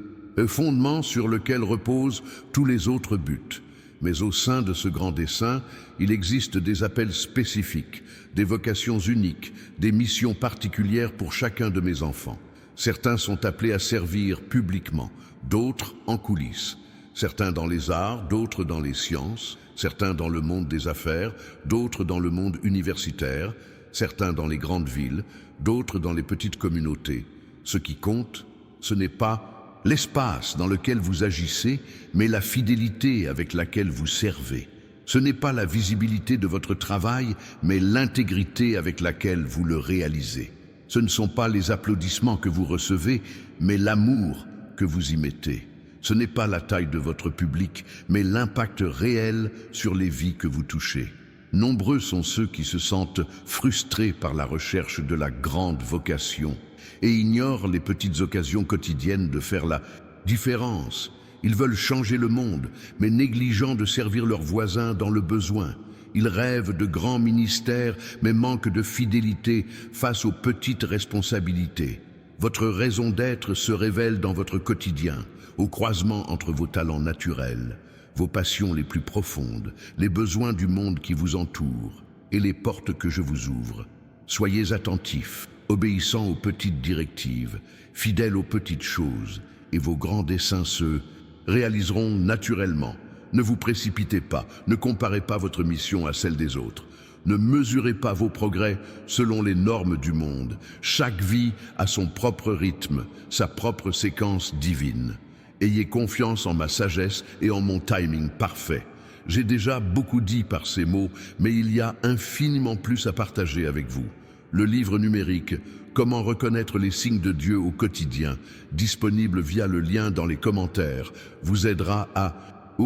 fondement sur lequel reposent tous les autres buts. Mais au sein de ce grand dessein, il existe des appels spécifiques, des vocations uniques, des missions particulières pour chacun de mes enfants. Certains sont appelés à servir publiquement, d'autres en coulisses. Certains dans les arts, d'autres dans les sciences, certains dans le monde des affaires, d'autres dans le monde universitaire, certains dans les grandes villes, d'autres dans les petites communautés. Ce qui compte, ce n'est pas l'espace dans lequel vous agissez, mais la fidélité avec laquelle vous servez. Ce n'est pas la visibilité de votre travail, mais l'intégrité avec laquelle vous le réalisez. Ce ne sont pas les applaudissements que vous recevez, mais l'amour que vous y mettez. Ce n'est pas la taille de votre public, mais l'impact réel sur les vies que vous touchez. Nombreux sont ceux qui se sentent frustrés par la recherche de la grande vocation et ignorent les petites occasions quotidiennes de faire la différence. Ils veulent changer le monde, mais négligeant de servir leurs voisins dans le besoin. Ils rêvent de grands ministères, mais manquent de fidélité face aux petites responsabilités. Votre raison d'être se révèle dans votre quotidien, au croisement entre vos talents naturels, vos passions les plus profondes, les besoins du monde qui vous entoure et les portes que je vous ouvre. Soyez attentifs, obéissant aux petites directives, fidèles aux petites choses, et vos grands desseins se réaliseront naturellement. Ne vous précipitez pas, ne comparez pas votre mission à celle des autres. Ne mesurez pas vos progrès selon les normes du monde. Chaque vie a son propre rythme, sa propre séquence divine. Ayez confiance en ma sagesse et en mon timing parfait. J'ai déjà beaucoup dit par ces mots, mais il y a infiniment plus à partager avec vous. Le livre numérique « Comment reconnaître les signes de Dieu au quotidien » disponible via le lien dans les commentaires, vous aidera à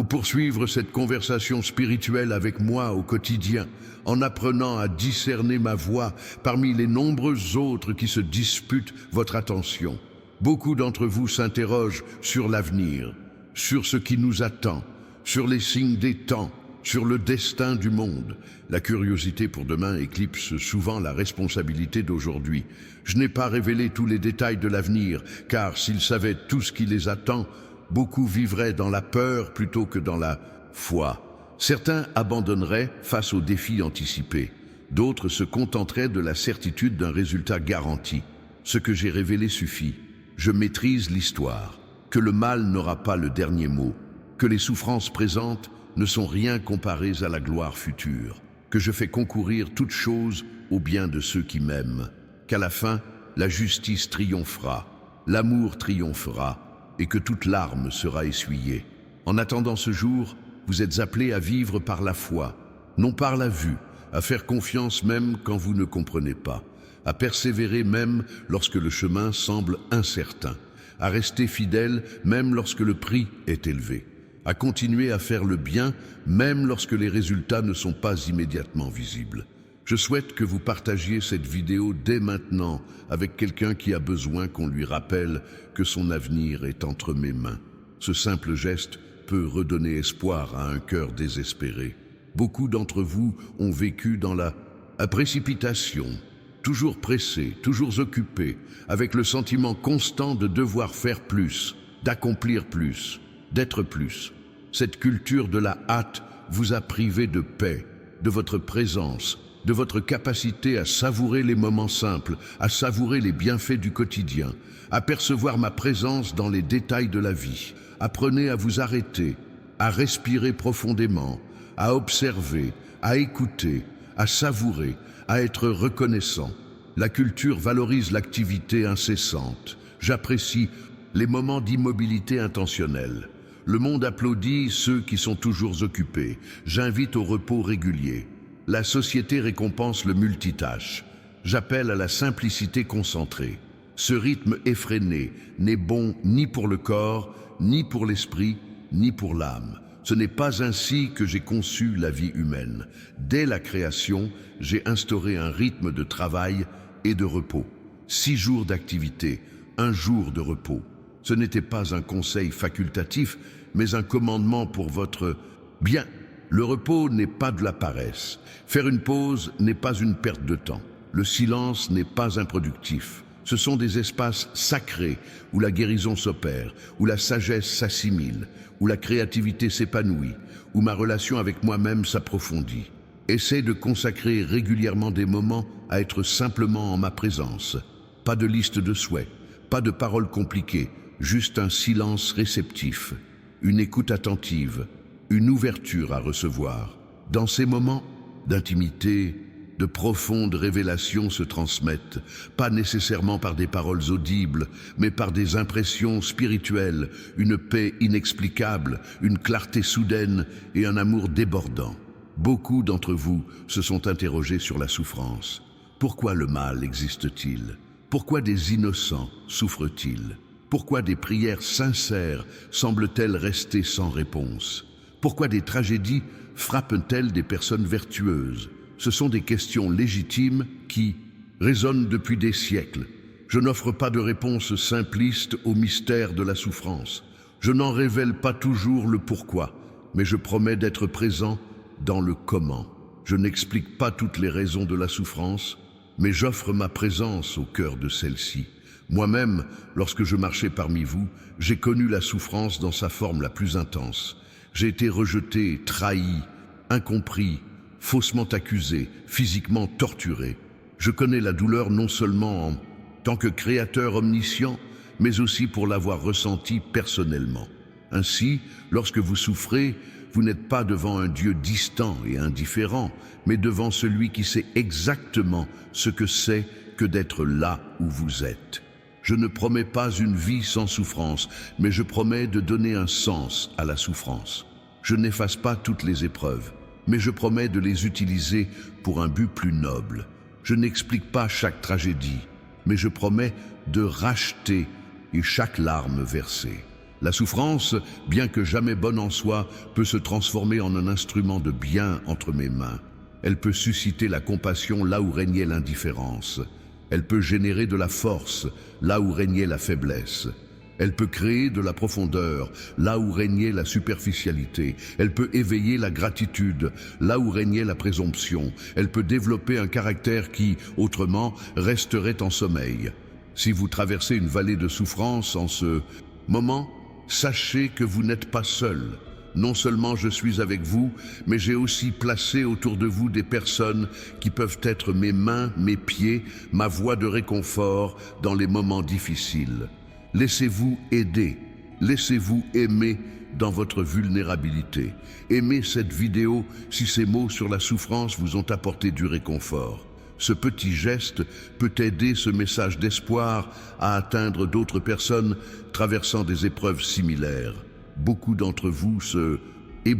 poursuivre cette conversation spirituelle avec moi au quotidien, en apprenant à discerner ma voix parmi les nombreuses autres qui se disputent votre attention. Beaucoup d'entre vous s'interrogent sur l'avenir, sur ce qui nous attend, sur les signes des temps, sur le destin du monde. La curiosité pour demain éclipse souvent la responsabilité d'aujourd'hui. Je n'ai pas révélé tous les détails de l'avenir, car s'ils savaient tout ce qui les attend, beaucoup vivraient dans la peur plutôt que dans la foi. Certains abandonneraient face aux défis anticipés. D'autres se contenteraient de la certitude d'un résultat garanti. Ce que j'ai révélé suffit. Je maîtrise l'histoire, que le mal n'aura pas le dernier mot, que les souffrances présentes ne sont rien comparées à la gloire future, que je fais concourir toutes choses au bien de ceux qui m'aiment, qu'à la fin, la justice triomphera, l'amour triomphera, et que toute larme sera essuyée. En attendant ce jour, vous êtes appelés à vivre par la foi, non par la vue, à faire confiance même quand vous ne comprenez pas, à persévérer même lorsque le chemin semble incertain, à rester fidèle même lorsque le prix est élevé, à continuer à faire le bien même lorsque les résultats ne sont pas immédiatement visibles. Je souhaite que vous partagiez cette vidéo dès maintenant avec quelqu'un qui a besoin qu'on lui rappelle que son avenir est entre mes mains. Ce simple geste peut redonner espoir à un cœur désespéré. Beaucoup d'entre vous ont vécu dans la précipitation, toujours pressés, toujours occupés, avec le sentiment constant de devoir faire plus, d'accomplir plus, d'être plus. Cette culture de la hâte vous a privé de paix, de votre présence, de votre capacité à savourer les moments simples, à savourer les bienfaits du quotidien, à percevoir ma présence dans les détails de la vie. Apprenez à vous arrêter, à respirer profondément, à observer, à écouter, à savourer, à être reconnaissant. La culture valorise l'activité incessante. J'apprécie les moments d'immobilité intentionnelle. Le monde applaudit ceux qui sont toujours occupés. J'invite au repos régulier. La société récompense le multitâche. J'appelle à la simplicité concentrée. Ce rythme effréné n'est bon ni pour le corps, ni pour l'esprit, ni pour l'âme. Ce n'est pas ainsi que j'ai conçu la vie humaine. Dès la création, j'ai instauré un rythme de travail et de repos. 6 jours d'activité, 1 jour de repos. Ce n'était pas un conseil facultatif, mais un commandement pour votre bien. Le repos n'est pas de la paresse. Faire une pause n'est pas une perte de temps. Le silence n'est pas improductif. Ce sont des espaces sacrés où la guérison s'opère, où la sagesse s'assimile, où la créativité s'épanouit, où ma relation avec moi-même s'approfondit. Essaie de consacrer régulièrement des moments à être simplement en ma présence. Pas de liste de souhaits, pas de paroles compliquées, juste un silence réceptif, une écoute attentive, une ouverture à recevoir. Dans ces moments d'intimité, de profondes révélations se transmettent, pas nécessairement par des paroles audibles, mais par des impressions spirituelles, une paix inexplicable, une clarté soudaine et un amour débordant. Beaucoup d'entre vous se sont interrogés sur la souffrance. Pourquoi le mal existe-t-il? Pourquoi des innocents souffrent-ils? Pourquoi des prières sincères semblent-elles rester sans réponse? Pourquoi des tragédies frappent-elles des personnes vertueuses? Ce sont des questions légitimes qui résonnent depuis des siècles. Je n'offre pas de réponse simpliste au mystère de la souffrance. Je n'en révèle pas toujours le pourquoi, mais je promets d'être présent dans le comment. Je n'explique pas toutes les raisons de la souffrance, mais j'offre ma présence au cœur de celle-ci. Moi-même, lorsque je marchais parmi vous, j'ai connu la souffrance dans sa forme la plus intense. J'ai été rejeté, trahi, incompris, faussement accusé, physiquement torturé. Je connais la douleur non seulement en tant que créateur omniscient, mais aussi pour l'avoir ressenti personnellement. Ainsi, lorsque vous souffrez, vous n'êtes pas devant un Dieu distant et indifférent, mais devant celui qui sait exactement ce que c'est que d'être là où vous êtes. Je ne promets pas une vie sans souffrance, mais je promets de donner un sens à la souffrance. Je n'efface pas toutes les épreuves, mais je promets de les utiliser pour un but plus noble. Je n'explique pas chaque tragédie, mais je promets de racheter chaque larme versée. La souffrance, bien que jamais bonne en soi, peut se transformer en un instrument de bien entre mes mains. Elle peut susciter la compassion là où régnait l'indifférence. Elle peut générer de la force là où régnait la faiblesse. Elle peut créer de la profondeur là où régnait la superficialité. Elle peut éveiller la gratitude là où régnait la présomption. Elle peut développer un caractère qui, autrement, resterait en sommeil. Si vous traversez une vallée de souffrance en ce moment, sachez que vous n'êtes pas seul. Non seulement je suis avec vous, mais j'ai aussi placé autour de vous des personnes qui peuvent être mes mains, mes pieds, ma voie de réconfort dans les moments difficiles. Laissez-vous aider, laissez-vous aimer dans votre vulnérabilité. Aimez cette vidéo si ces mots sur la souffrance vous ont apporté du réconfort. Ce petit geste peut aider ce message d'espoir à atteindre d'autres personnes traversant des épreuves similaires. Beaucoup d'entre vous se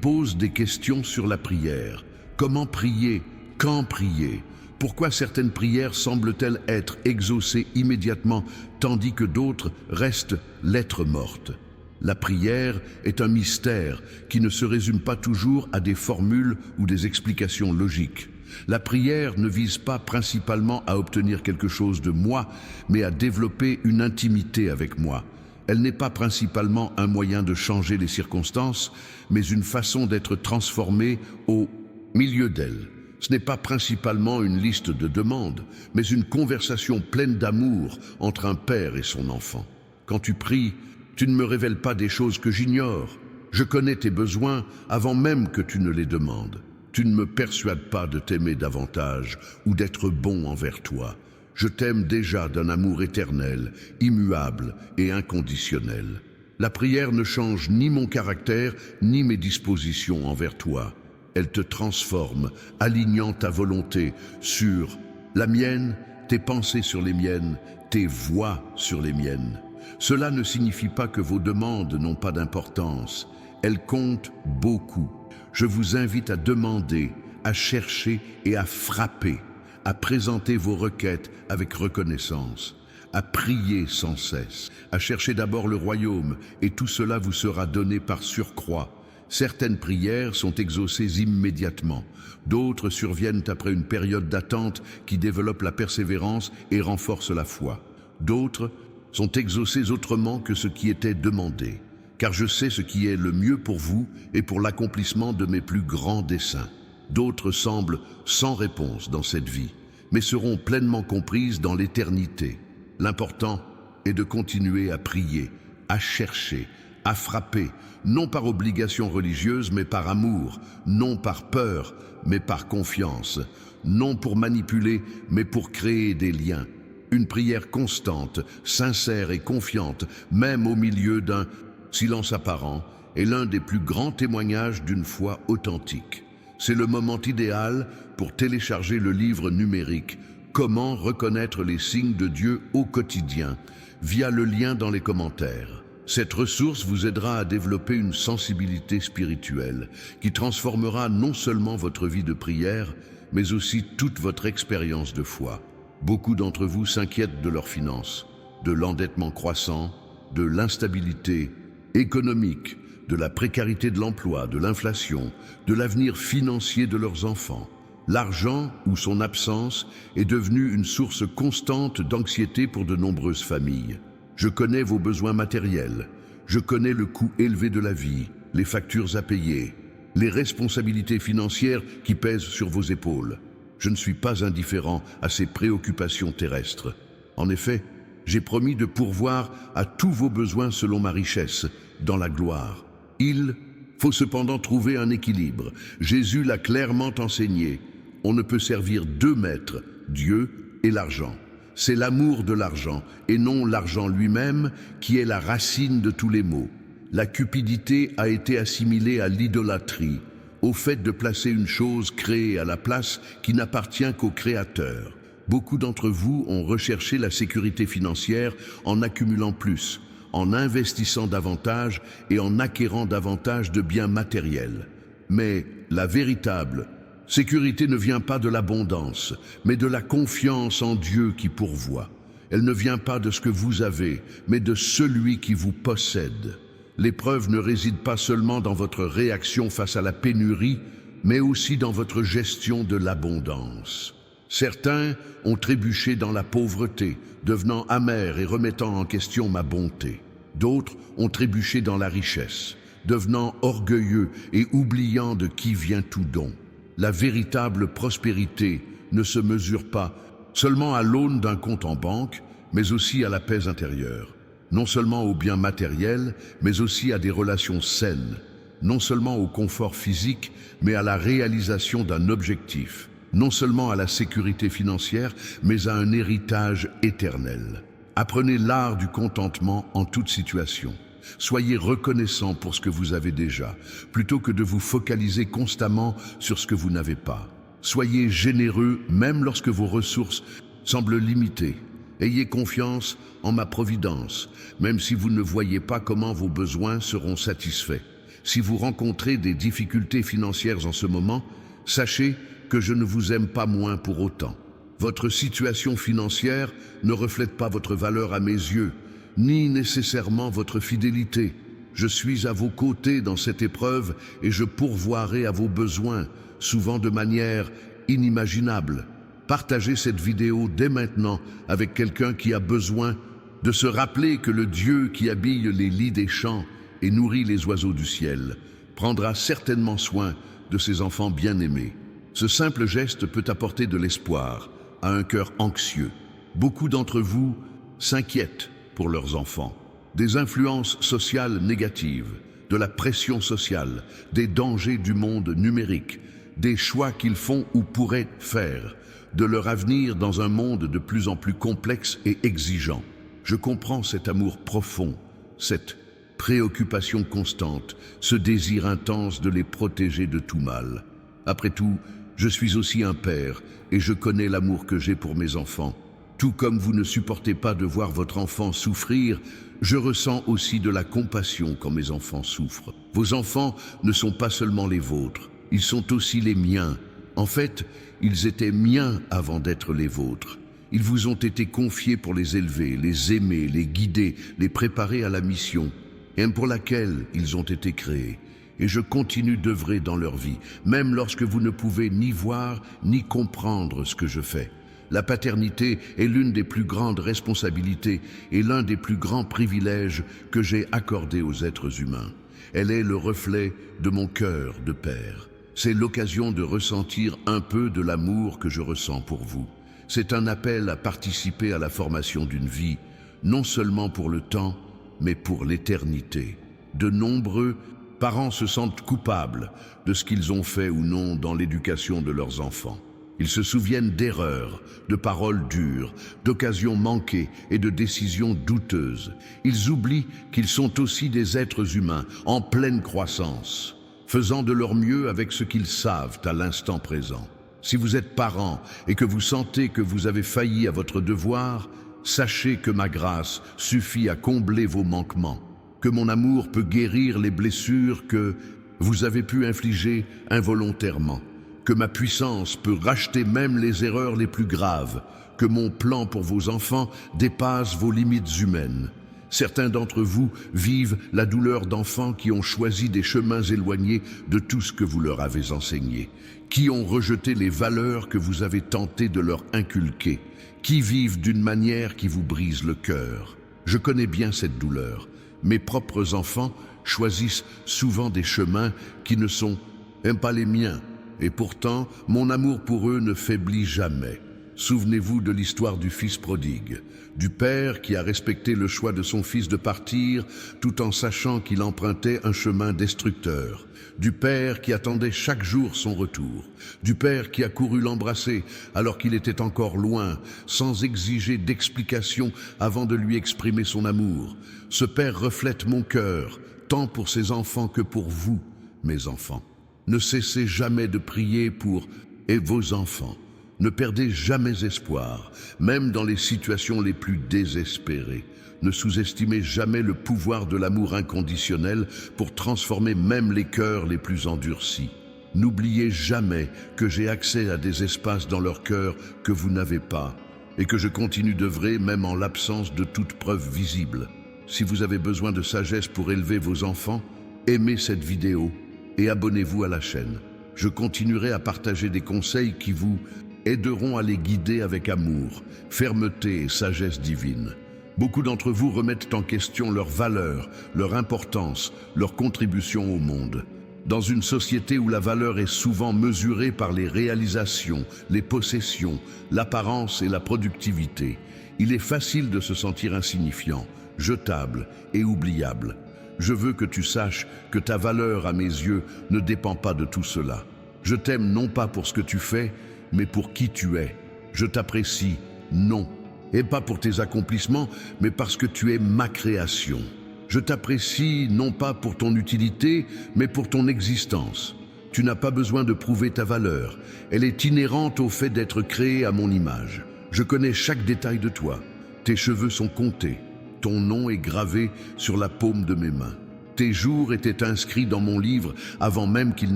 posent des questions sur la prière. Comment prier? Quand prier? Pourquoi certaines prières semblent-elles être exaucées immédiatement, tandis que d'autres restent lettres mortes? La prière est un mystère qui ne se résume pas toujours à des formules ou des explications logiques. La prière ne vise pas principalement à obtenir quelque chose de moi, mais à développer une intimité avec moi. Elle n'est pas principalement un moyen de changer les circonstances, mais une façon d'être transformé au milieu d'elles. Ce n'est pas principalement une liste de demandes, mais une conversation pleine d'amour entre un père et son enfant. Quand tu pries, tu ne me révèles pas des choses que j'ignore. Je connais tes besoins avant même que tu ne les demandes. Tu ne me persuades pas de t'aimer davantage ou d'être bon envers toi. Je t'aime déjà d'un amour éternel, immuable et inconditionnel. La prière ne change ni mon caractère, ni mes dispositions envers toi. Elle te transforme, alignant ta volonté sur la mienne, tes pensées sur les miennes, tes voix sur les miennes. Cela ne signifie pas que vos demandes n'ont pas d'importance. Elles comptent beaucoup. Je vous invite à demander, à chercher et à frapper, à présenter vos requêtes avec reconnaissance, à prier sans cesse, à chercher d'abord le royaume, et tout cela vous sera donné par surcroît. Certaines prières sont exaucées immédiatement, d'autres surviennent après une période d'attente qui développe la persévérance et renforce la foi. D'autres sont exaucées autrement que ce qui était demandé, car je sais ce qui est le mieux pour vous et pour l'accomplissement de mes plus grands desseins. D'autres semblent sans réponse dans cette vie, mais seront pleinement comprises dans l'éternité. L'important est de continuer à prier, à chercher, à frapper, non par obligation religieuse, mais par amour, non par peur, mais par confiance, non pour manipuler, mais pour créer des liens. Une prière constante, sincère et confiante, même au milieu d'un silence apparent, est l'un des plus grands témoignages d'une foi authentique. C'est le moment idéal pour télécharger le livre numérique « Comment reconnaître les signes de Dieu au quotidien » via le lien dans les commentaires. Cette ressource vous aidera à développer une sensibilité spirituelle qui transformera non seulement votre vie de prière, mais aussi toute votre expérience de foi. Beaucoup d'entre vous s'inquiètent de leurs finances, de l'endettement croissant, de l'instabilité économique, de la précarité de l'emploi, de l'inflation, de l'avenir financier de leurs enfants. L'argent ou son absence est devenu une source constante d'anxiété pour de nombreuses familles. Je connais vos besoins matériels, je connais le coût élevé de la vie, les factures à payer, les responsabilités financières qui pèsent sur vos épaules. Je ne suis pas indifférent à ces préoccupations terrestres. En effet, j'ai promis de pourvoir à tous vos besoins selon ma richesse, dans la gloire. Il faut cependant trouver un équilibre. Jésus l'a clairement enseigné. On ne peut servir deux maîtres, Dieu et l'argent. C'est l'amour de l'argent, et non l'argent lui-même, qui est la racine de tous les maux. La cupidité a été assimilée à l'idolâtrie, au fait de placer une chose créée à la place qui n'appartient qu'au Créateur. Beaucoup d'entre vous ont recherché la sécurité financière en accumulant plus, en investissant davantage et en acquérant davantage de biens matériels. Mais la véritable sécurité ne vient pas de l'abondance, mais de la confiance en Dieu qui pourvoit. Elle ne vient pas de ce que vous avez, mais de celui qui vous possède. L'épreuve ne réside pas seulement dans votre réaction face à la pénurie, mais aussi dans votre gestion de l'abondance. Certains ont trébuché dans la pauvreté, devenant amers et remettant en question ma bonté. D'autres ont trébuché dans la richesse, devenant orgueilleux et oubliant de qui vient tout don. La véritable prospérité ne se mesure pas seulement à l'aune d'un compte en banque, mais aussi à la paix intérieure. Non seulement aux biens matériels, mais aussi à des relations saines. Non seulement au confort physique, mais à la réalisation d'un objectif. Non seulement à la sécurité financière, mais à un héritage éternel. Apprenez l'art du contentement en toute situation. Soyez reconnaissant pour ce que vous avez déjà, plutôt que de vous focaliser constamment sur ce que vous n'avez pas. Soyez généreux même lorsque vos ressources semblent limitées. Ayez confiance en ma providence, même si vous ne voyez pas comment vos besoins seront satisfaits. Si vous rencontrez des difficultés financières en ce moment, sachez que je ne vous aime pas moins pour autant. Votre situation financière ne reflète pas votre valeur à mes yeux, ni nécessairement votre fidélité. Je suis à vos côtés dans cette épreuve et je pourvoirai à vos besoins, souvent de manière inimaginable. Partagez cette vidéo dès maintenant avec quelqu'un qui a besoin de se rappeler que le Dieu qui habille les lits des champs et nourrit les oiseaux du ciel prendra certainement soin de ses enfants bien-aimés. Ce simple geste peut apporter de l'espoir à un cœur anxieux. Beaucoup d'entre vous s'inquiètent pour leurs enfants. Des influences sociales négatives, de la pression sociale, des dangers du monde numérique, des choix qu'ils font ou pourraient faire, de leur avenir dans un monde de plus en plus complexe et exigeant. Je comprends cet amour profond, cette préoccupation constante, ce désir intense de les protéger de tout mal. Après tout, je suis aussi un père et je connais l'amour que j'ai pour mes enfants. Tout comme vous ne supportez pas de voir votre enfant souffrir, je ressens aussi de la compassion quand mes enfants souffrent. Vos enfants ne sont pas seulement les vôtres, ils sont aussi les miens. En fait, ils étaient miens avant d'être les vôtres. Ils vous ont été confiés pour les élever, les aimer, les guider, les préparer à la mission, et pour laquelle ils ont été créés. Et je continue d'œuvrer dans leur vie, même lorsque vous ne pouvez ni voir ni comprendre ce que je fais. La paternité est l'une des plus grandes responsabilités et l'un des plus grands privilèges que j'ai accordés aux êtres humains. Elle est le reflet de mon cœur de père. C'est l'occasion de ressentir un peu de l'amour que je ressens pour vous. C'est un appel à participer à la formation d'une vie, non seulement pour le temps, mais pour l'éternité. De nombreux parents se sentent coupables de ce qu'ils ont fait ou non dans l'éducation de leurs enfants. Ils se souviennent d'erreurs, de paroles dures, d'occasions manquées et de décisions douteuses. Ils oublient qu'ils sont aussi des êtres humains en pleine croissance, faisant de leur mieux avec ce qu'ils savent à l'instant présent. Si vous êtes parent et que vous sentez que vous avez failli à votre devoir, sachez que ma grâce suffit à combler vos manquements, que mon amour peut guérir les blessures que vous avez pu infliger involontairement, que ma puissance peut racheter même les erreurs les plus graves, que mon plan pour vos enfants dépasse vos limites humaines. Certains d'entre vous vivent la douleur d'enfants qui ont choisi des chemins éloignés de tout ce que vous leur avez enseigné, qui ont rejeté les valeurs que vous avez tenté de leur inculquer, qui vivent d'une manière qui vous brise le cœur. Je connais bien cette douleur. Mes propres enfants choisissent souvent des chemins qui ne sont même pas les miens, et pourtant mon amour pour eux ne faiblit jamais. Souvenez-vous de l'histoire du fils prodigue, du père qui a respecté le choix de son fils de partir tout en sachant qu'il empruntait un chemin destructeur, du père qui attendait chaque jour son retour, du père qui a couru l'embrasser alors qu'il était encore loin, sans exiger d'explication avant de lui exprimer son amour. Ce père reflète mon cœur, tant pour ses enfants que pour vous, mes enfants. Ne cessez jamais de prier pour vos enfants. Ne perdez jamais espoir, même dans les situations les plus désespérées. Ne sous-estimez jamais le pouvoir de l'amour inconditionnel pour transformer même les cœurs les plus endurcis. N'oubliez jamais que j'ai accès à des espaces dans leur cœur que vous n'avez pas, et que je continue d'œuvrer même en l'absence de toute preuve visible. Si vous avez besoin de sagesse pour élever vos enfants, aimez cette vidéo et abonnez-vous à la chaîne. Je continuerai à partager des conseils qui vous aideront à les guider avec amour, fermeté et sagesse divine. Beaucoup d'entre vous remettent en question leur valeur, leur importance, leur contribution au monde. Dans une société où la valeur est souvent mesurée par les réalisations, les possessions, l'apparence et la productivité, il est facile de se sentir insignifiant, jetable et oubliable. Je veux que tu saches que ta valeur à mes yeux ne dépend pas de tout cela. Je t'aime non pas pour ce que tu fais, mais pour qui tu es. Je t'apprécie, non, et pas pour tes accomplissements, mais parce que tu es ma création. Je t'apprécie non pas pour ton utilité, mais pour ton existence. Tu n'as pas besoin de prouver ta valeur. Elle est inhérente au fait d'être créé à mon image. Je connais chaque détail de toi. Tes cheveux sont comptés. Ton nom est gravé sur la paume de mes mains. Tes jours étaient inscrits dans mon livre avant même qu'il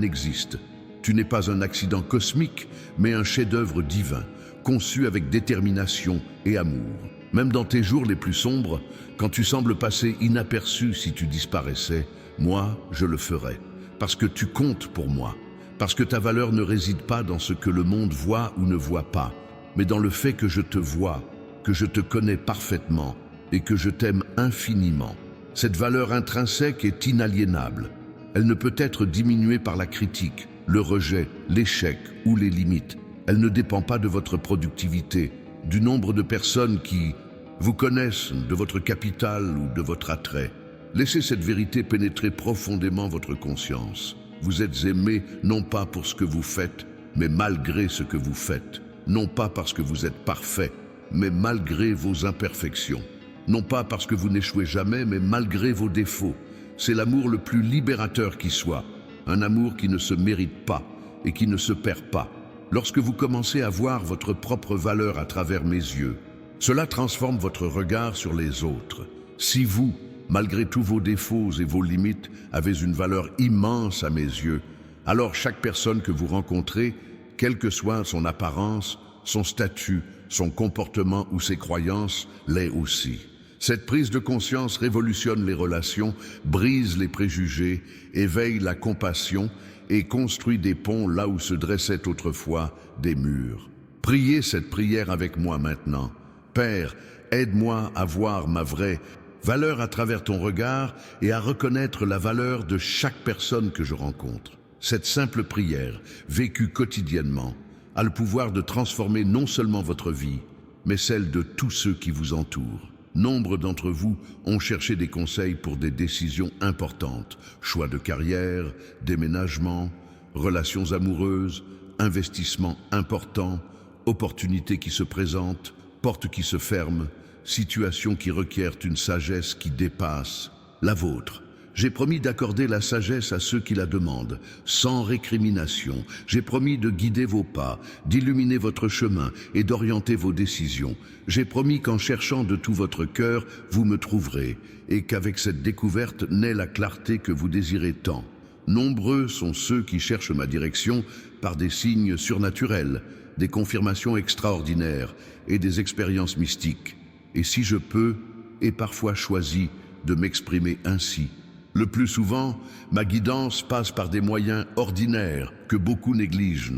n'existe. Tu n'es pas un accident cosmique, mais un chef-d'œuvre divin, conçu avec détermination et amour. Même dans tes jours les plus sombres, quand tu sembles passer inaperçu si tu disparaissais, moi, je le ferai. Parce que tu comptes pour moi. Parce que ta valeur ne réside pas dans ce que le monde voit ou ne voit pas, mais dans le fait que je te vois, que je te connais parfaitement et que je t'aime infiniment. Cette valeur intrinsèque est inaliénable. Elle ne peut être diminuée par la critique, le rejet, l'échec ou les limites. Elle ne dépend pas de votre productivité, du nombre de personnes qui vous connaissent, de votre capital ou de votre attrait. Laissez cette vérité pénétrer profondément votre conscience. Vous êtes aimé non pas pour ce que vous faites, mais malgré ce que vous faites. Non pas parce que vous êtes parfait, mais malgré vos imperfections. Non pas parce que vous n'échouez jamais, mais malgré vos défauts. C'est l'amour le plus libérateur qui soit. Un amour qui ne se mérite pas, et qui ne se perd pas. Lorsque vous commencez à voir votre propre valeur à travers mes yeux, cela transforme votre regard sur les autres. Si vous, malgré tous vos défauts et vos limites, avez une valeur immense à mes yeux, alors chaque personne que vous rencontrez, quelle que soit son apparence, son statut, son comportement ou ses croyances, l'est aussi. Cette prise de conscience révolutionne les relations, brise les préjugés, éveille la compassion et construit des ponts là où se dressaient autrefois des murs. Priez cette prière avec moi maintenant. Père, aide-moi à voir ma vraie valeur à travers ton regard et à reconnaître la valeur de chaque personne que je rencontre. Cette simple prière, vécue quotidiennement, a le pouvoir de transformer non seulement votre vie, mais celle de tous ceux qui vous entourent. Nombre d'entre vous ont cherché des conseils pour des décisions importantes, choix de carrière, déménagement, relations amoureuses, investissements importants, opportunités qui se présentent, portes qui se ferment, situations qui requièrent une sagesse qui dépasse la vôtre. J'ai promis d'accorder la sagesse à ceux qui la demandent, sans récrimination. J'ai promis de guider vos pas, d'illuminer votre chemin et d'orienter vos décisions. J'ai promis qu'en cherchant de tout votre cœur, vous me trouverez, et qu'avec cette découverte naît la clarté que vous désirez tant. Nombreux sont ceux qui cherchent ma direction par des signes surnaturels, des confirmations extraordinaires et des expériences mystiques. Et si je peux, et parfois choisi, de m'exprimer ainsi. Le plus souvent, ma guidance passe par des moyens ordinaires que beaucoup négligent.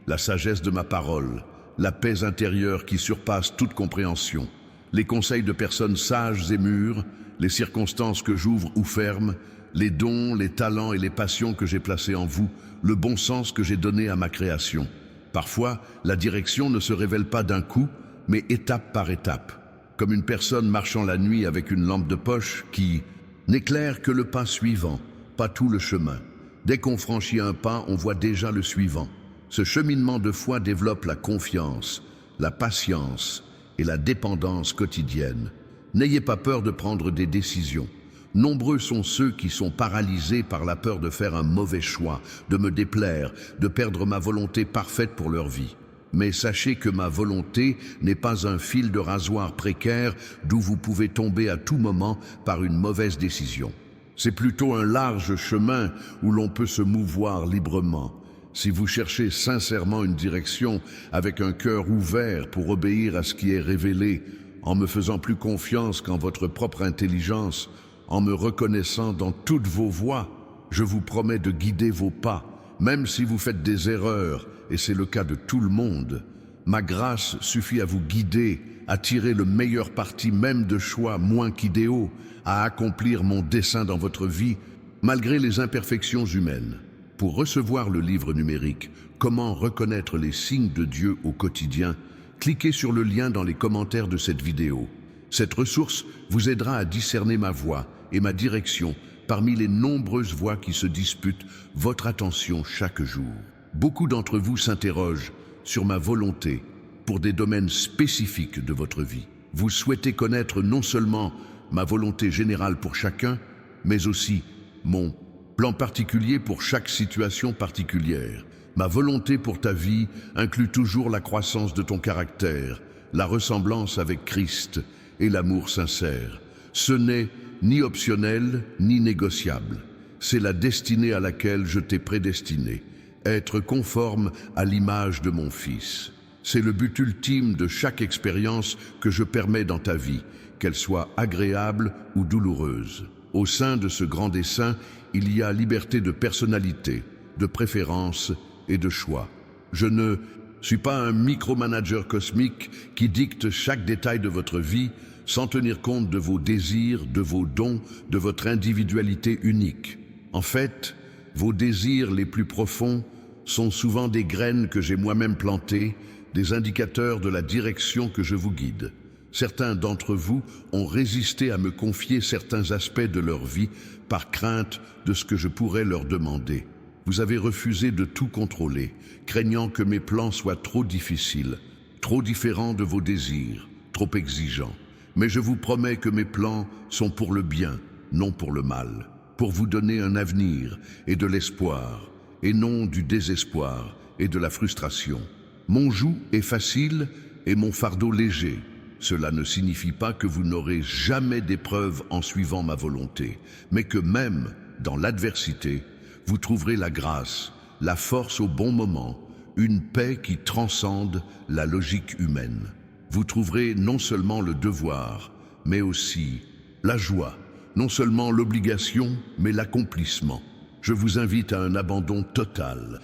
La sagesse de ma parole, la paix intérieure qui surpasse toute compréhension, les conseils de personnes sages et mûres, les circonstances que j'ouvre ou ferme, les dons, les talents et les passions que j'ai placés en vous, le bon sens que j'ai donné à ma création. Parfois, la direction ne se révèle pas d'un coup, mais étape par étape, comme une personne marchant la nuit avec une lampe de poche qui n'éclaire que le pas suivant, pas tout le chemin. Dès qu'on franchit un pas, on voit déjà le suivant. Ce cheminement de foi développe la confiance, la patience et la dépendance quotidienne. N'ayez pas peur de prendre des décisions. Nombreux sont ceux qui sont paralysés par la peur de faire un mauvais choix, de me déplaire, de perdre ma volonté parfaite pour leur vie. Mais sachez que ma volonté n'est pas un fil de rasoir précaire d'où vous pouvez tomber à tout moment par une mauvaise décision. C'est plutôt un large chemin où l'on peut se mouvoir librement. Si vous cherchez sincèrement une direction avec un cœur ouvert pour obéir à ce qui est révélé, en me faisant plus confiance qu'en votre propre intelligence, en me reconnaissant dans toutes vos voies, je vous promets de guider vos pas, même si vous faites des erreurs, et c'est le cas de tout le monde. Ma grâce suffit à vous guider, à tirer le meilleur parti même de choix moins qu'idéaux, à accomplir mon dessein dans votre vie, malgré les imperfections humaines. Pour recevoir le livre numérique « Comment reconnaître les signes de Dieu au quotidien », cliquez sur le lien dans les commentaires de cette vidéo. Cette ressource vous aidera à discerner ma voie et ma direction parmi les nombreuses voies qui se disputent votre attention chaque jour. Beaucoup d'entre vous s'interrogent sur ma volonté pour des domaines spécifiques de votre vie. Vous souhaitez connaître non seulement ma volonté générale pour chacun, mais aussi mon plan particulier pour chaque situation particulière. Ma volonté pour ta vie inclut toujours la croissance de ton caractère, la ressemblance avec Christ et l'amour sincère. Ce n'est ni optionnel ni négociable. C'est la destinée à laquelle je t'ai prédestiné. Être conforme à l'image de mon Fils. C'est le but ultime de chaque expérience que je permets dans ta vie, qu'elle soit agréable ou douloureuse. Au sein de ce grand dessein, il y a liberté de personnalité, de préférence et de choix. Je ne suis pas un micromanager cosmique qui dicte chaque détail de votre vie sans tenir compte de vos désirs, de vos dons, de votre individualité unique. En fait, vos désirs les plus profonds sont souvent des graines que j'ai moi-même plantées, des indicateurs de la direction que je vous guide. Certains d'entre vous ont résisté à me confier certains aspects de leur vie par crainte de ce que je pourrais leur demander. Vous avez refusé de tout contrôler, craignant que mes plans soient trop difficiles, trop différents de vos désirs, trop exigeants. Mais je vous promets que mes plans sont pour le bien, non pour le mal, pour vous donner un avenir et de l'espoir. et non du désespoir et de la frustration. Mon joug est facile et mon fardeau léger. Cela ne signifie pas que vous n'aurez jamais d'épreuve en suivant ma volonté, mais que même dans l'adversité, vous trouverez la grâce, la force au bon moment, une paix qui transcende la logique humaine. Vous trouverez non seulement le devoir, mais aussi la joie, non seulement l'obligation, mais l'accomplissement. Je vous invite à un abandon total,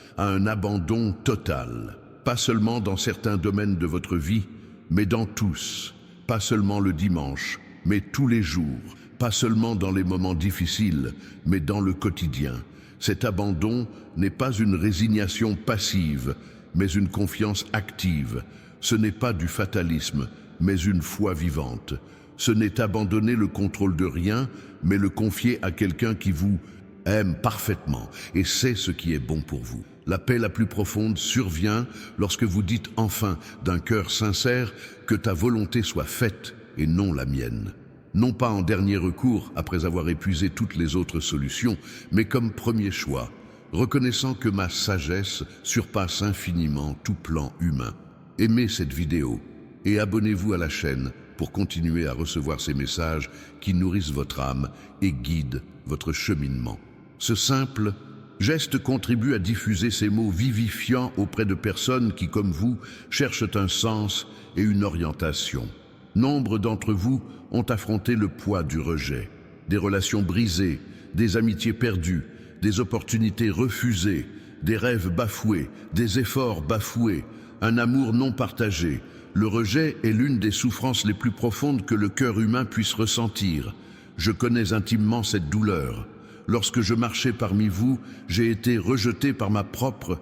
pas seulement dans certains domaines de votre vie, mais dans tous, pas seulement le dimanche, mais tous les jours, pas seulement dans les moments difficiles, mais dans le quotidien. Cet abandon n'est pas une résignation passive, mais une confiance active. Ce n'est pas du fatalisme, mais une foi vivante. Ce n'est abandonner le contrôle de rien, mais le confier à quelqu'un qui vous aime parfaitement et sait ce qui est bon pour vous. La paix la plus profonde survient lorsque vous dites enfin d'un cœur sincère que ta volonté soit faite et non la mienne. Non pas en dernier recours après avoir épuisé toutes les autres solutions, mais comme premier choix, reconnaissant que ma sagesse surpasse infiniment tout plan humain. Aimez cette vidéo et abonnez-vous à la chaîne pour continuer à recevoir ces messages qui nourrissent votre âme et guident votre cheminement. Ce simple geste contribue à diffuser ces mots vivifiants auprès de personnes qui, comme vous, cherchent un sens et une orientation. Nombre d'entre vous ont affronté le poids du rejet, des relations brisées, des amitiés perdues, des opportunités refusées, des rêves bafoués, des efforts bafoués, un amour non partagé. Le rejet est l'une des souffrances les plus profondes que le cœur humain puisse ressentir. Je connais intimement cette douleur. Lorsque je marchais parmi vous, j'ai été rejeté par ma propre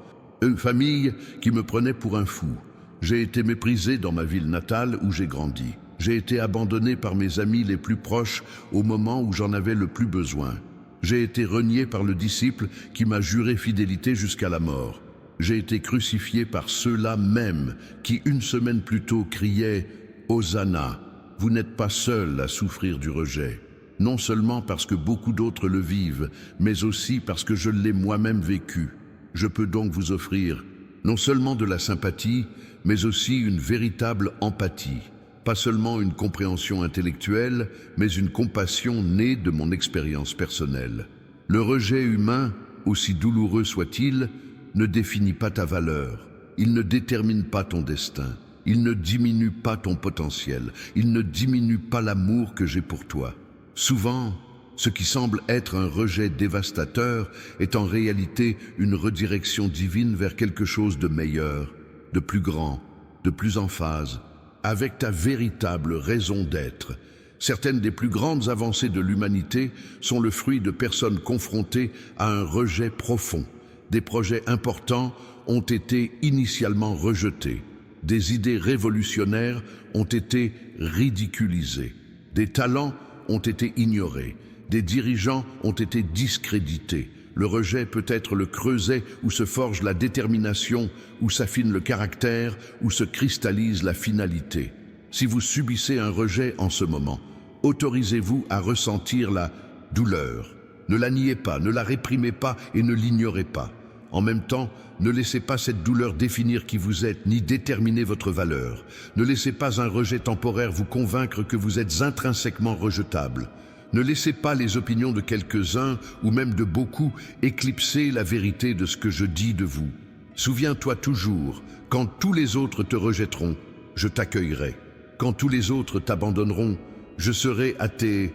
famille qui me prenait pour un fou. J'ai été méprisé dans ma ville natale où j'ai grandi. J'ai été abandonné par mes amis les plus proches au moment où j'en avais le plus besoin. J'ai été renié par le disciple qui m'a juré fidélité jusqu'à la mort. J'ai été crucifié par ceux-là même qui, une semaine plus tôt, criaient « Hosanna ». Vous n'êtes pas seul à souffrir du rejet. Non seulement parce que beaucoup d'autres le vivent, mais aussi parce que je l'ai moi-même vécu. Je peux donc vous offrir non seulement de la sympathie, mais aussi une véritable empathie. Pas seulement une compréhension intellectuelle, mais une compassion née de mon expérience personnelle. Le rejet humain, aussi douloureux soit-il, ne définit pas ta valeur. Il ne détermine pas ton destin. Il ne diminue pas ton potentiel. Il ne diminue pas l'amour que j'ai pour toi. Souvent, ce qui semble être un rejet dévastateur est en réalité une redirection divine vers quelque chose de meilleur, de plus grand, de plus en phase, avec ta véritable raison d'être. Certaines des plus grandes avancées de l'humanité sont le fruit de personnes confrontées à un rejet profond. Des projets importants ont été initialement rejetés. Des idées révolutionnaires ont été ridiculisées. Des talents ont été ignorés. Des dirigeants ont été discrédités. Le rejet peut être le creuset où se forge la détermination, où s'affine le caractère, où se cristallise la finalité. Si vous subissez un rejet en ce moment, autorisez-vous à ressentir la douleur. Ne la niez pas, ne la réprimez pas et ne l'ignorez pas. En même temps, ne laissez pas cette douleur définir qui vous êtes, ni déterminer votre valeur. Ne laissez pas un rejet temporaire vous convaincre que vous êtes intrinsèquement rejetable. Ne laissez pas les opinions de quelques-uns, ou même de beaucoup, éclipser la vérité de ce que je dis de vous. Souviens-toi toujours, quand tous les autres te rejetteront, je t'accueillerai. Quand tous les autres t'abandonneront, je serai à tes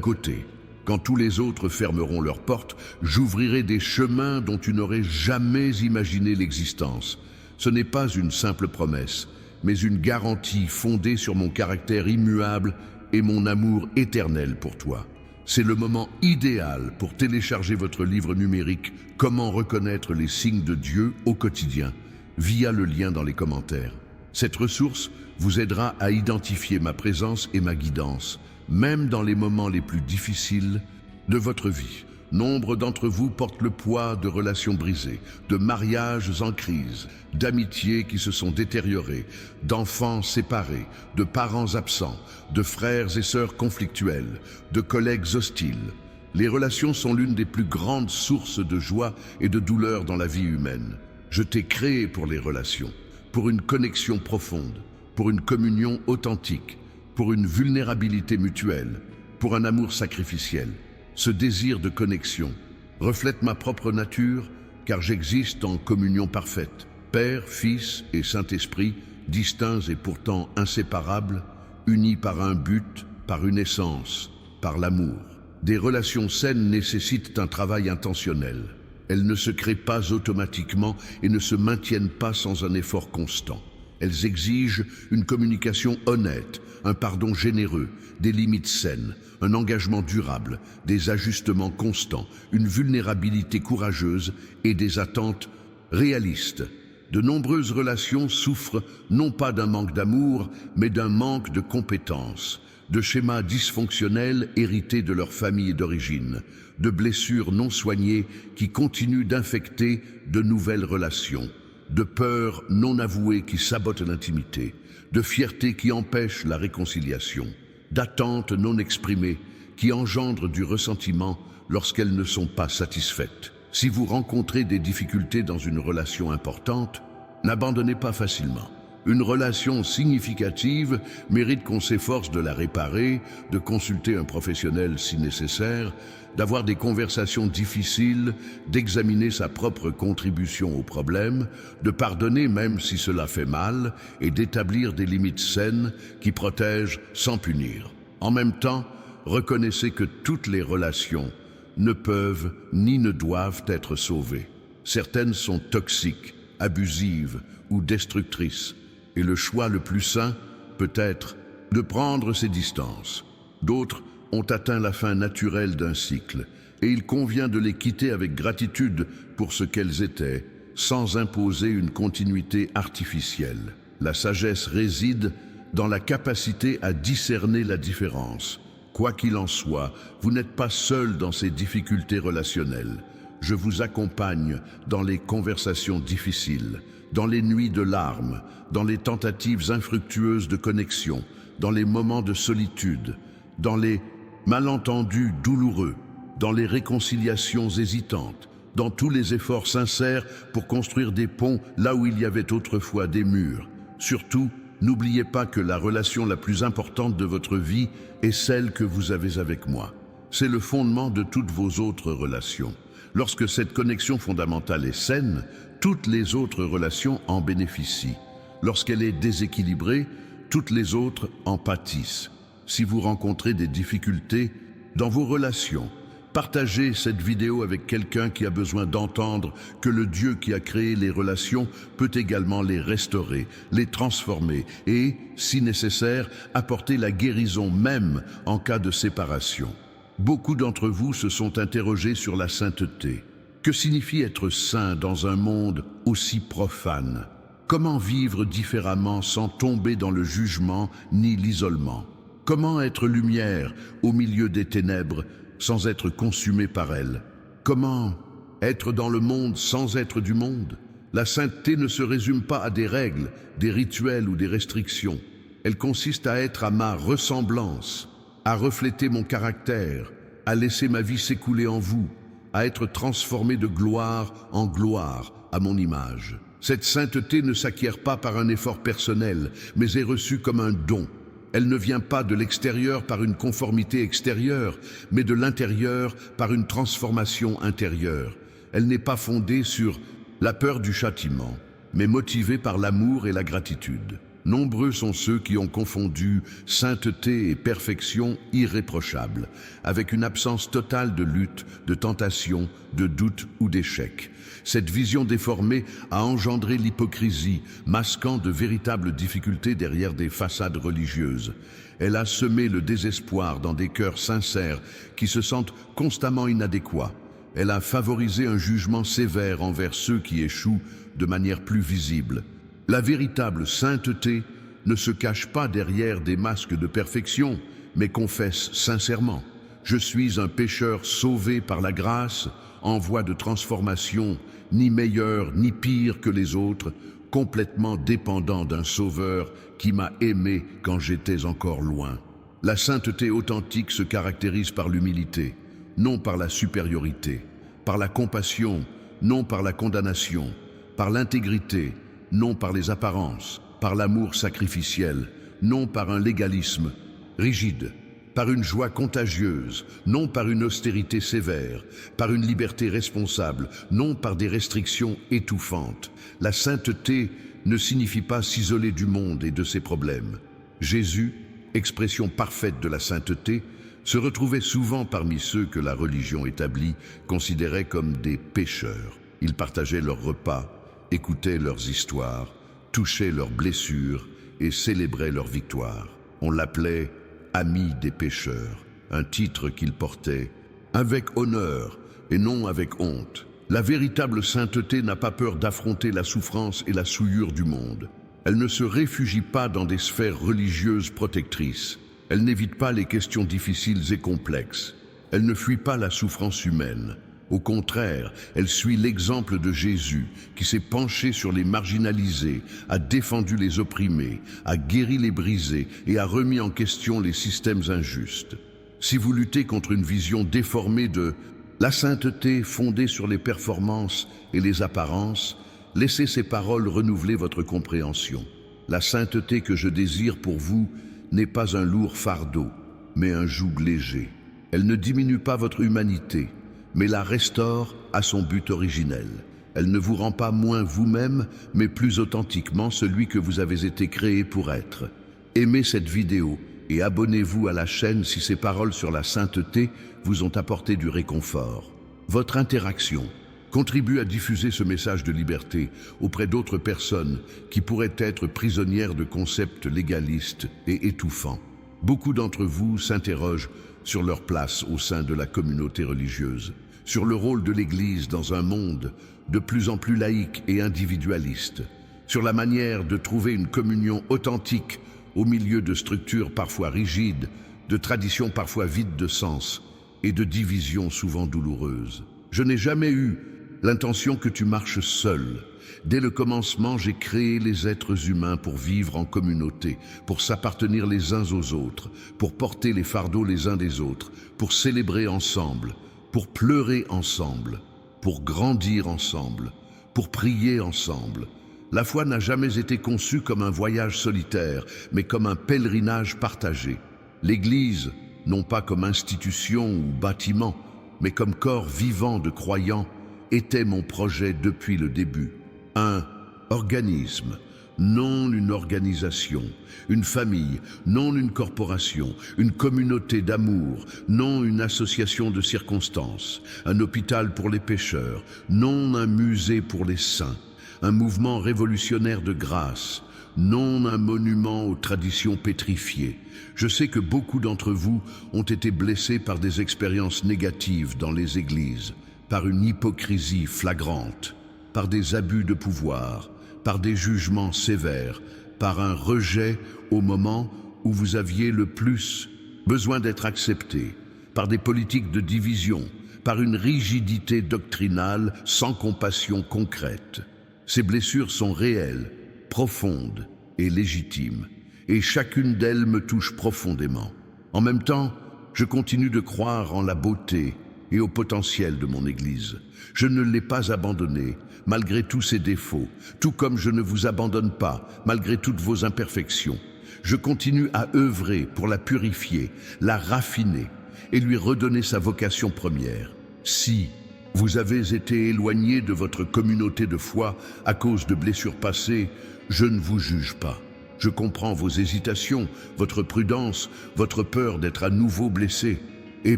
côtés. Quand tous les autres fermeront leurs portes, j'ouvrirai des chemins dont tu n'aurais jamais imaginé l'existence. Ce n'est pas une simple promesse, mais une garantie fondée sur mon caractère immuable et mon amour éternel pour toi. C'est le moment idéal pour télécharger votre livre numérique « Comment reconnaître les signes de Dieu au quotidien » via le lien dans les commentaires. Cette ressource vous aidera à identifier ma présence et ma guidance, même dans les moments les plus difficiles de votre vie. Nombre d'entre vous portent le poids de relations brisées, de mariages en crise, d'amitiés qui se sont détériorées, d'enfants séparés, de parents absents, de frères et sœurs conflictuels, de collègues hostiles. Les relations sont l'une des plus grandes sources de joie et de douleur dans la vie humaine. Je t'ai créé pour les relations, pour une connexion profonde, pour une communion authentique, pour une vulnérabilité mutuelle, pour un amour sacrificiel. Ce désir de connexion reflète ma propre nature, car j'existe en communion parfaite. Père, Fils et Saint-Esprit, distincts et pourtant inséparables, unis par un but, par une essence, par l'amour. Des relations saines nécessitent un travail intentionnel. Elles ne se créent pas automatiquement et ne se maintiennent pas sans un effort constant. Elles exigent une communication honnête, un pardon généreux, des limites saines, un engagement durable, des ajustements constants, une vulnérabilité courageuse et des attentes réalistes. De nombreuses relations souffrent non pas d'un manque d'amour, mais d'un manque de compétences, de schémas dysfonctionnels hérités de leur famille d'origine, de blessures non soignées qui continuent d'infecter de nouvelles relations, de peurs non avouées qui sabotent l'intimité, de fierté qui empêche la réconciliation, d'attentes non exprimées qui engendrent du ressentiment lorsqu'elles ne sont pas satisfaites. Si vous rencontrez des difficultés dans une relation importante, n'abandonnez pas facilement. Une relation significative mérite qu'on s'efforce de la réparer, de consulter un professionnel si nécessaire, d'avoir des conversations difficiles, d'examiner sa propre contribution au problème, de pardonner même si cela fait mal et d'établir des limites saines qui protègent sans punir. En même temps, reconnaissez que toutes les relations ne peuvent ni ne doivent être sauvées. Certaines sont toxiques, abusives ou destructrices. Et le choix le plus sain peut être de prendre ses distances. D'autres ont atteint la fin naturelle d'un cycle, et il convient de les quitter avec gratitude pour ce qu'elles étaient, sans imposer une continuité artificielle. La sagesse réside dans la capacité à discerner la différence. Quoi qu'il en soit, vous n'êtes pas seul dans ces difficultés relationnelles. Je vous accompagne dans les conversations difficiles, dans les nuits de larmes, dans les tentatives infructueuses de connexion, dans les moments de solitude, dans les malentendus douloureux, dans les réconciliations hésitantes, dans tous les efforts sincères pour construire des ponts là où il y avait autrefois des murs. Surtout, n'oubliez pas que la relation la plus importante de votre vie est celle que vous avez avec moi. C'est le fondement de toutes vos autres relations. Lorsque cette connexion fondamentale est saine, toutes les autres relations en bénéficient. Lorsqu'elle est déséquilibrée, toutes les autres en pâtissent. Si vous rencontrez des difficultés dans vos relations, partagez cette vidéo avec quelqu'un qui a besoin d'entendre que le Dieu qui a créé les relations peut également les restaurer, les transformer et, si nécessaire, apporter la guérison même en cas de séparation. Beaucoup d'entre vous se sont interrogés sur la sainteté. Que signifie être saint dans un monde aussi profane? Comment vivre différemment sans tomber dans le jugement ni l'isolement? Comment être lumière au milieu des ténèbres sans être consumé par elles? Comment être dans le monde sans être du monde? La sainteté ne se résume pas à des règles, des rituels ou des restrictions. Elle consiste à être à ma ressemblance, à refléter mon caractère, à laisser ma vie s'écouler en vous, à être transformé de gloire en gloire à mon image. Cette sainteté ne s'acquiert pas par un effort personnel, mais est reçue comme un don. Elle ne vient pas de l'extérieur par une conformité extérieure, mais de l'intérieur par une transformation intérieure. Elle n'est pas fondée sur la peur du châtiment, mais motivée par l'amour et la gratitude. Nombreux sont ceux qui ont confondu sainteté et perfection irréprochable, avec une absence totale de lutte, de tentation, de doute ou d'échec. Cette vision déformée a engendré l'hypocrisie, masquant de véritables difficultés derrière des façades religieuses. Elle a semé le désespoir dans des cœurs sincères qui se sentent constamment inadéquats. Elle a favorisé un jugement sévère envers ceux qui échouent de manière plus visible. La véritable sainteté ne se cache pas derrière des masques de perfection, mais confesse sincèrement. Je suis un pécheur sauvé par la grâce, en voie de transformation, ni meilleur ni pire que les autres, complètement dépendant d'un sauveur qui m'a aimé quand j'étais encore loin. La sainteté authentique se caractérise par l'humilité. non par la supériorité, par la compassion, non par la condamnation, par l'intégrité, non par les apparences, par l'amour sacrificiel, non par un légalisme rigide, par une joie contagieuse, non par une austérité sévère, par une liberté responsable, non par des restrictions étouffantes. La sainteté ne signifie pas s'isoler du monde et de ses problèmes. Jésus, expression parfaite de la sainteté, se retrouvait souvent parmi ceux que la religion établie considérait comme des pécheurs. Il partageait leurs repas, écoutait leurs histoires, touchait leurs blessures et célébrait leurs victoires. On l'appelait « ami des pécheurs », un titre qu'il portait avec honneur et non avec honte. La véritable sainteté n'a pas peur d'affronter la souffrance et la souillure du monde. Elle ne se réfugie pas dans des sphères religieuses protectrices. Elle n'évite pas les questions difficiles et complexes. Elle ne fuit pas la souffrance humaine. Au contraire, elle suit l'exemple de Jésus qui s'est penché sur les marginalisés, a défendu les opprimés, a guéri les brisés et a remis en question les systèmes injustes. Si vous luttez contre une vision déformée de la sainteté fondée sur les performances et les apparences, laissez ces paroles renouveler votre compréhension. La sainteté que je désire pour vous n'est pas un lourd fardeau, mais un joug léger. Elle ne diminue pas votre humanité, mais la restaure à son but originel. Elle ne vous rend pas moins vous-même, mais plus authentiquement celui que vous avez été créé pour être. Aimez cette vidéo et abonnez-vous à la chaîne si ces paroles sur la sainteté vous ont apporté du réconfort. Votre interaction contribue à diffuser ce message de liberté auprès d'autres personnes qui pourraient être prisonnières de concepts légalistes et étouffants. Beaucoup d'entre vous s'interrogent sur leur place au sein de la communauté religieuse, sur le rôle de l'Église dans un monde de plus en plus laïque et individualiste, sur la manière de trouver une communion authentique au milieu de structures parfois rigides, de traditions parfois vides de sens et de divisions souvent douloureuses. Je n'ai jamais eu l'intention que tu marches seul. Dès le commencement, j'ai créé les êtres humains pour vivre en communauté, pour s'appartenir les uns aux autres, pour porter les fardeaux les uns des autres, pour célébrer ensemble, pour pleurer ensemble, pour grandir ensemble, pour prier ensemble. La foi n'a jamais été conçue comme un voyage solitaire, mais comme un pèlerinage partagé. L'Église, non pas comme institution ou bâtiment, mais comme corps vivant de croyants, était mon projet depuis le début. Un organisme, non une organisation, une famille, non une corporation, une communauté d'amour, non une association de circonstances, un hôpital pour les pécheurs, non un musée pour les saints, un mouvement révolutionnaire de grâce, non un monument aux traditions pétrifiées. Je sais que beaucoup d'entre vous ont été blessés par des expériences négatives dans les églises, par une hypocrisie flagrante, par des abus de pouvoir, par des jugements sévères, par un rejet au moment où vous aviez le plus besoin d'être accepté, par des politiques de division, par une rigidité doctrinale sans compassion concrète. Ces blessures sont réelles, profondes et légitimes, et chacune d'elles me touche profondément. En même temps, je continue de croire en la beauté et au potentiel de mon Église. Je ne l'ai pas abandonnée, malgré tous ses défauts, tout comme je ne vous abandonne pas, malgré toutes vos imperfections. Je continue à œuvrer pour la purifier, la raffiner et lui redonner sa vocation première. Si vous avez été éloigné de votre communauté de foi à cause de blessures passées, je ne vous juge pas. Je comprends vos hésitations, votre prudence, votre peur d'être à nouveau blessé. Et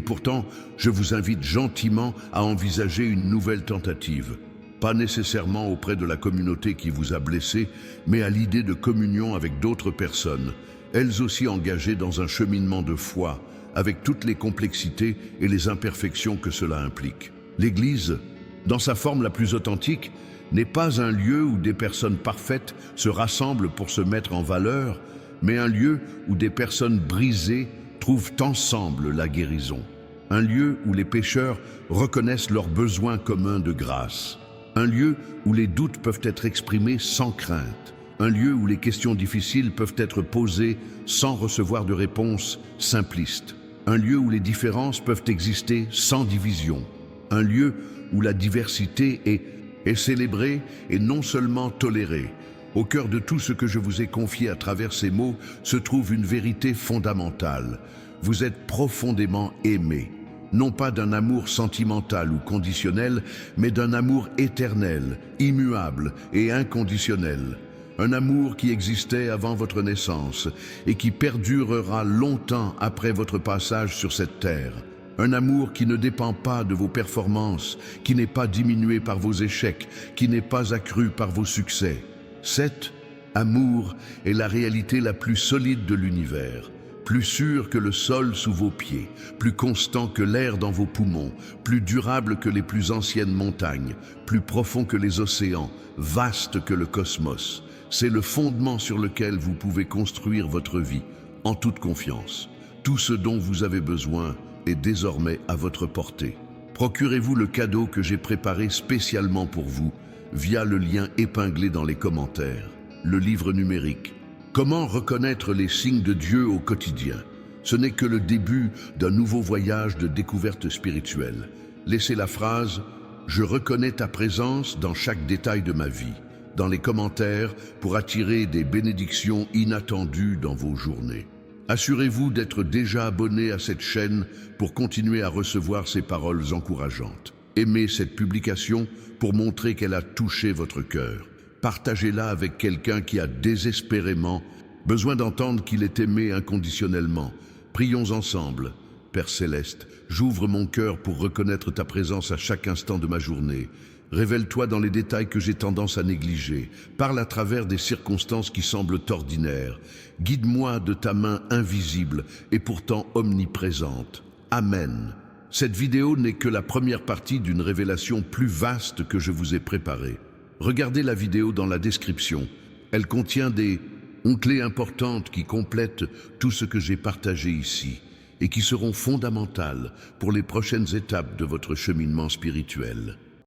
pourtant, je vous invite gentiment à envisager une nouvelle tentative. Pas nécessairement auprès de la communauté qui vous a blessé, mais à l'idée de communion avec d'autres personnes, elles aussi engagées dans un cheminement de foi, avec toutes les complexités et les imperfections que cela implique. L'Église, dans sa forme la plus authentique, n'est pas un lieu où des personnes parfaites se rassemblent pour se mettre en valeur, mais un lieu où des personnes brisées trouvent ensemble la guérison. Un lieu où les pécheurs reconnaissent leurs besoins communs de grâce. Un lieu où les doutes peuvent être exprimés sans crainte. Un lieu où les questions difficiles peuvent être posées sans recevoir de réponse simpliste. un lieu où les différences peuvent exister sans division, un lieu où la diversité est célébrée et non seulement tolérée. Au cœur de tout ce que je vous ai confié à travers ces mots se trouve une vérité fondamentale. Vous êtes profondément aimés, non pas d'un amour sentimental ou conditionnel, mais d'un amour éternel, immuable et inconditionnel. Un amour qui existait avant votre naissance et qui perdurera longtemps après votre passage sur cette terre. Un amour qui ne dépend pas de vos performances, qui n'est pas diminué par vos échecs, qui n'est pas accru par vos succès. Cet amour est la réalité la plus solide de l'univers, plus sûr que le sol sous vos pieds, plus constant que l'air dans vos poumons, plus durable que les plus anciennes montagnes, plus profond que les océans, vaste que le cosmos. C'est le fondement sur lequel vous pouvez construire votre vie, en toute confiance. Tout ce dont vous avez besoin est désormais à votre portée. Procurez-vous le cadeau que j'ai préparé spécialement pour vous, via le lien épinglé dans les commentaires, le livre numérique. Comment reconnaître les signes de Dieu au quotidien? Ce n'est que le début d'un nouveau voyage de découverte spirituelle. Laissez la phrase « Je reconnais ta présence dans chaque détail de ma vie » dans les commentaires pour attirer des bénédictions inattendues dans vos journées. Assurez-vous d'être déjà abonné à cette chaîne pour continuer à recevoir ces paroles encourageantes. Aimez cette publication pour montrer qu'elle a touché votre cœur. Partagez-la avec quelqu'un qui a désespérément besoin d'entendre qu'il est aimé inconditionnellement. Prions ensemble. Père Céleste, j'ouvre mon cœur pour reconnaître ta présence à chaque instant de ma journée. Révèle-toi dans les détails que j'ai tendance à négliger. Parle à travers des circonstances qui semblent ordinaires. Guide-moi de ta main invisible et pourtant omniprésente. Amen. Cette vidéo n'est que la première partie d'une révélation plus vaste que je vous ai préparée. Regardez la vidéo dans la description. Elle contient des clés importantes qui complètent tout ce que j'ai partagé ici et qui seront fondamentales pour les prochaines étapes de votre cheminement spirituel.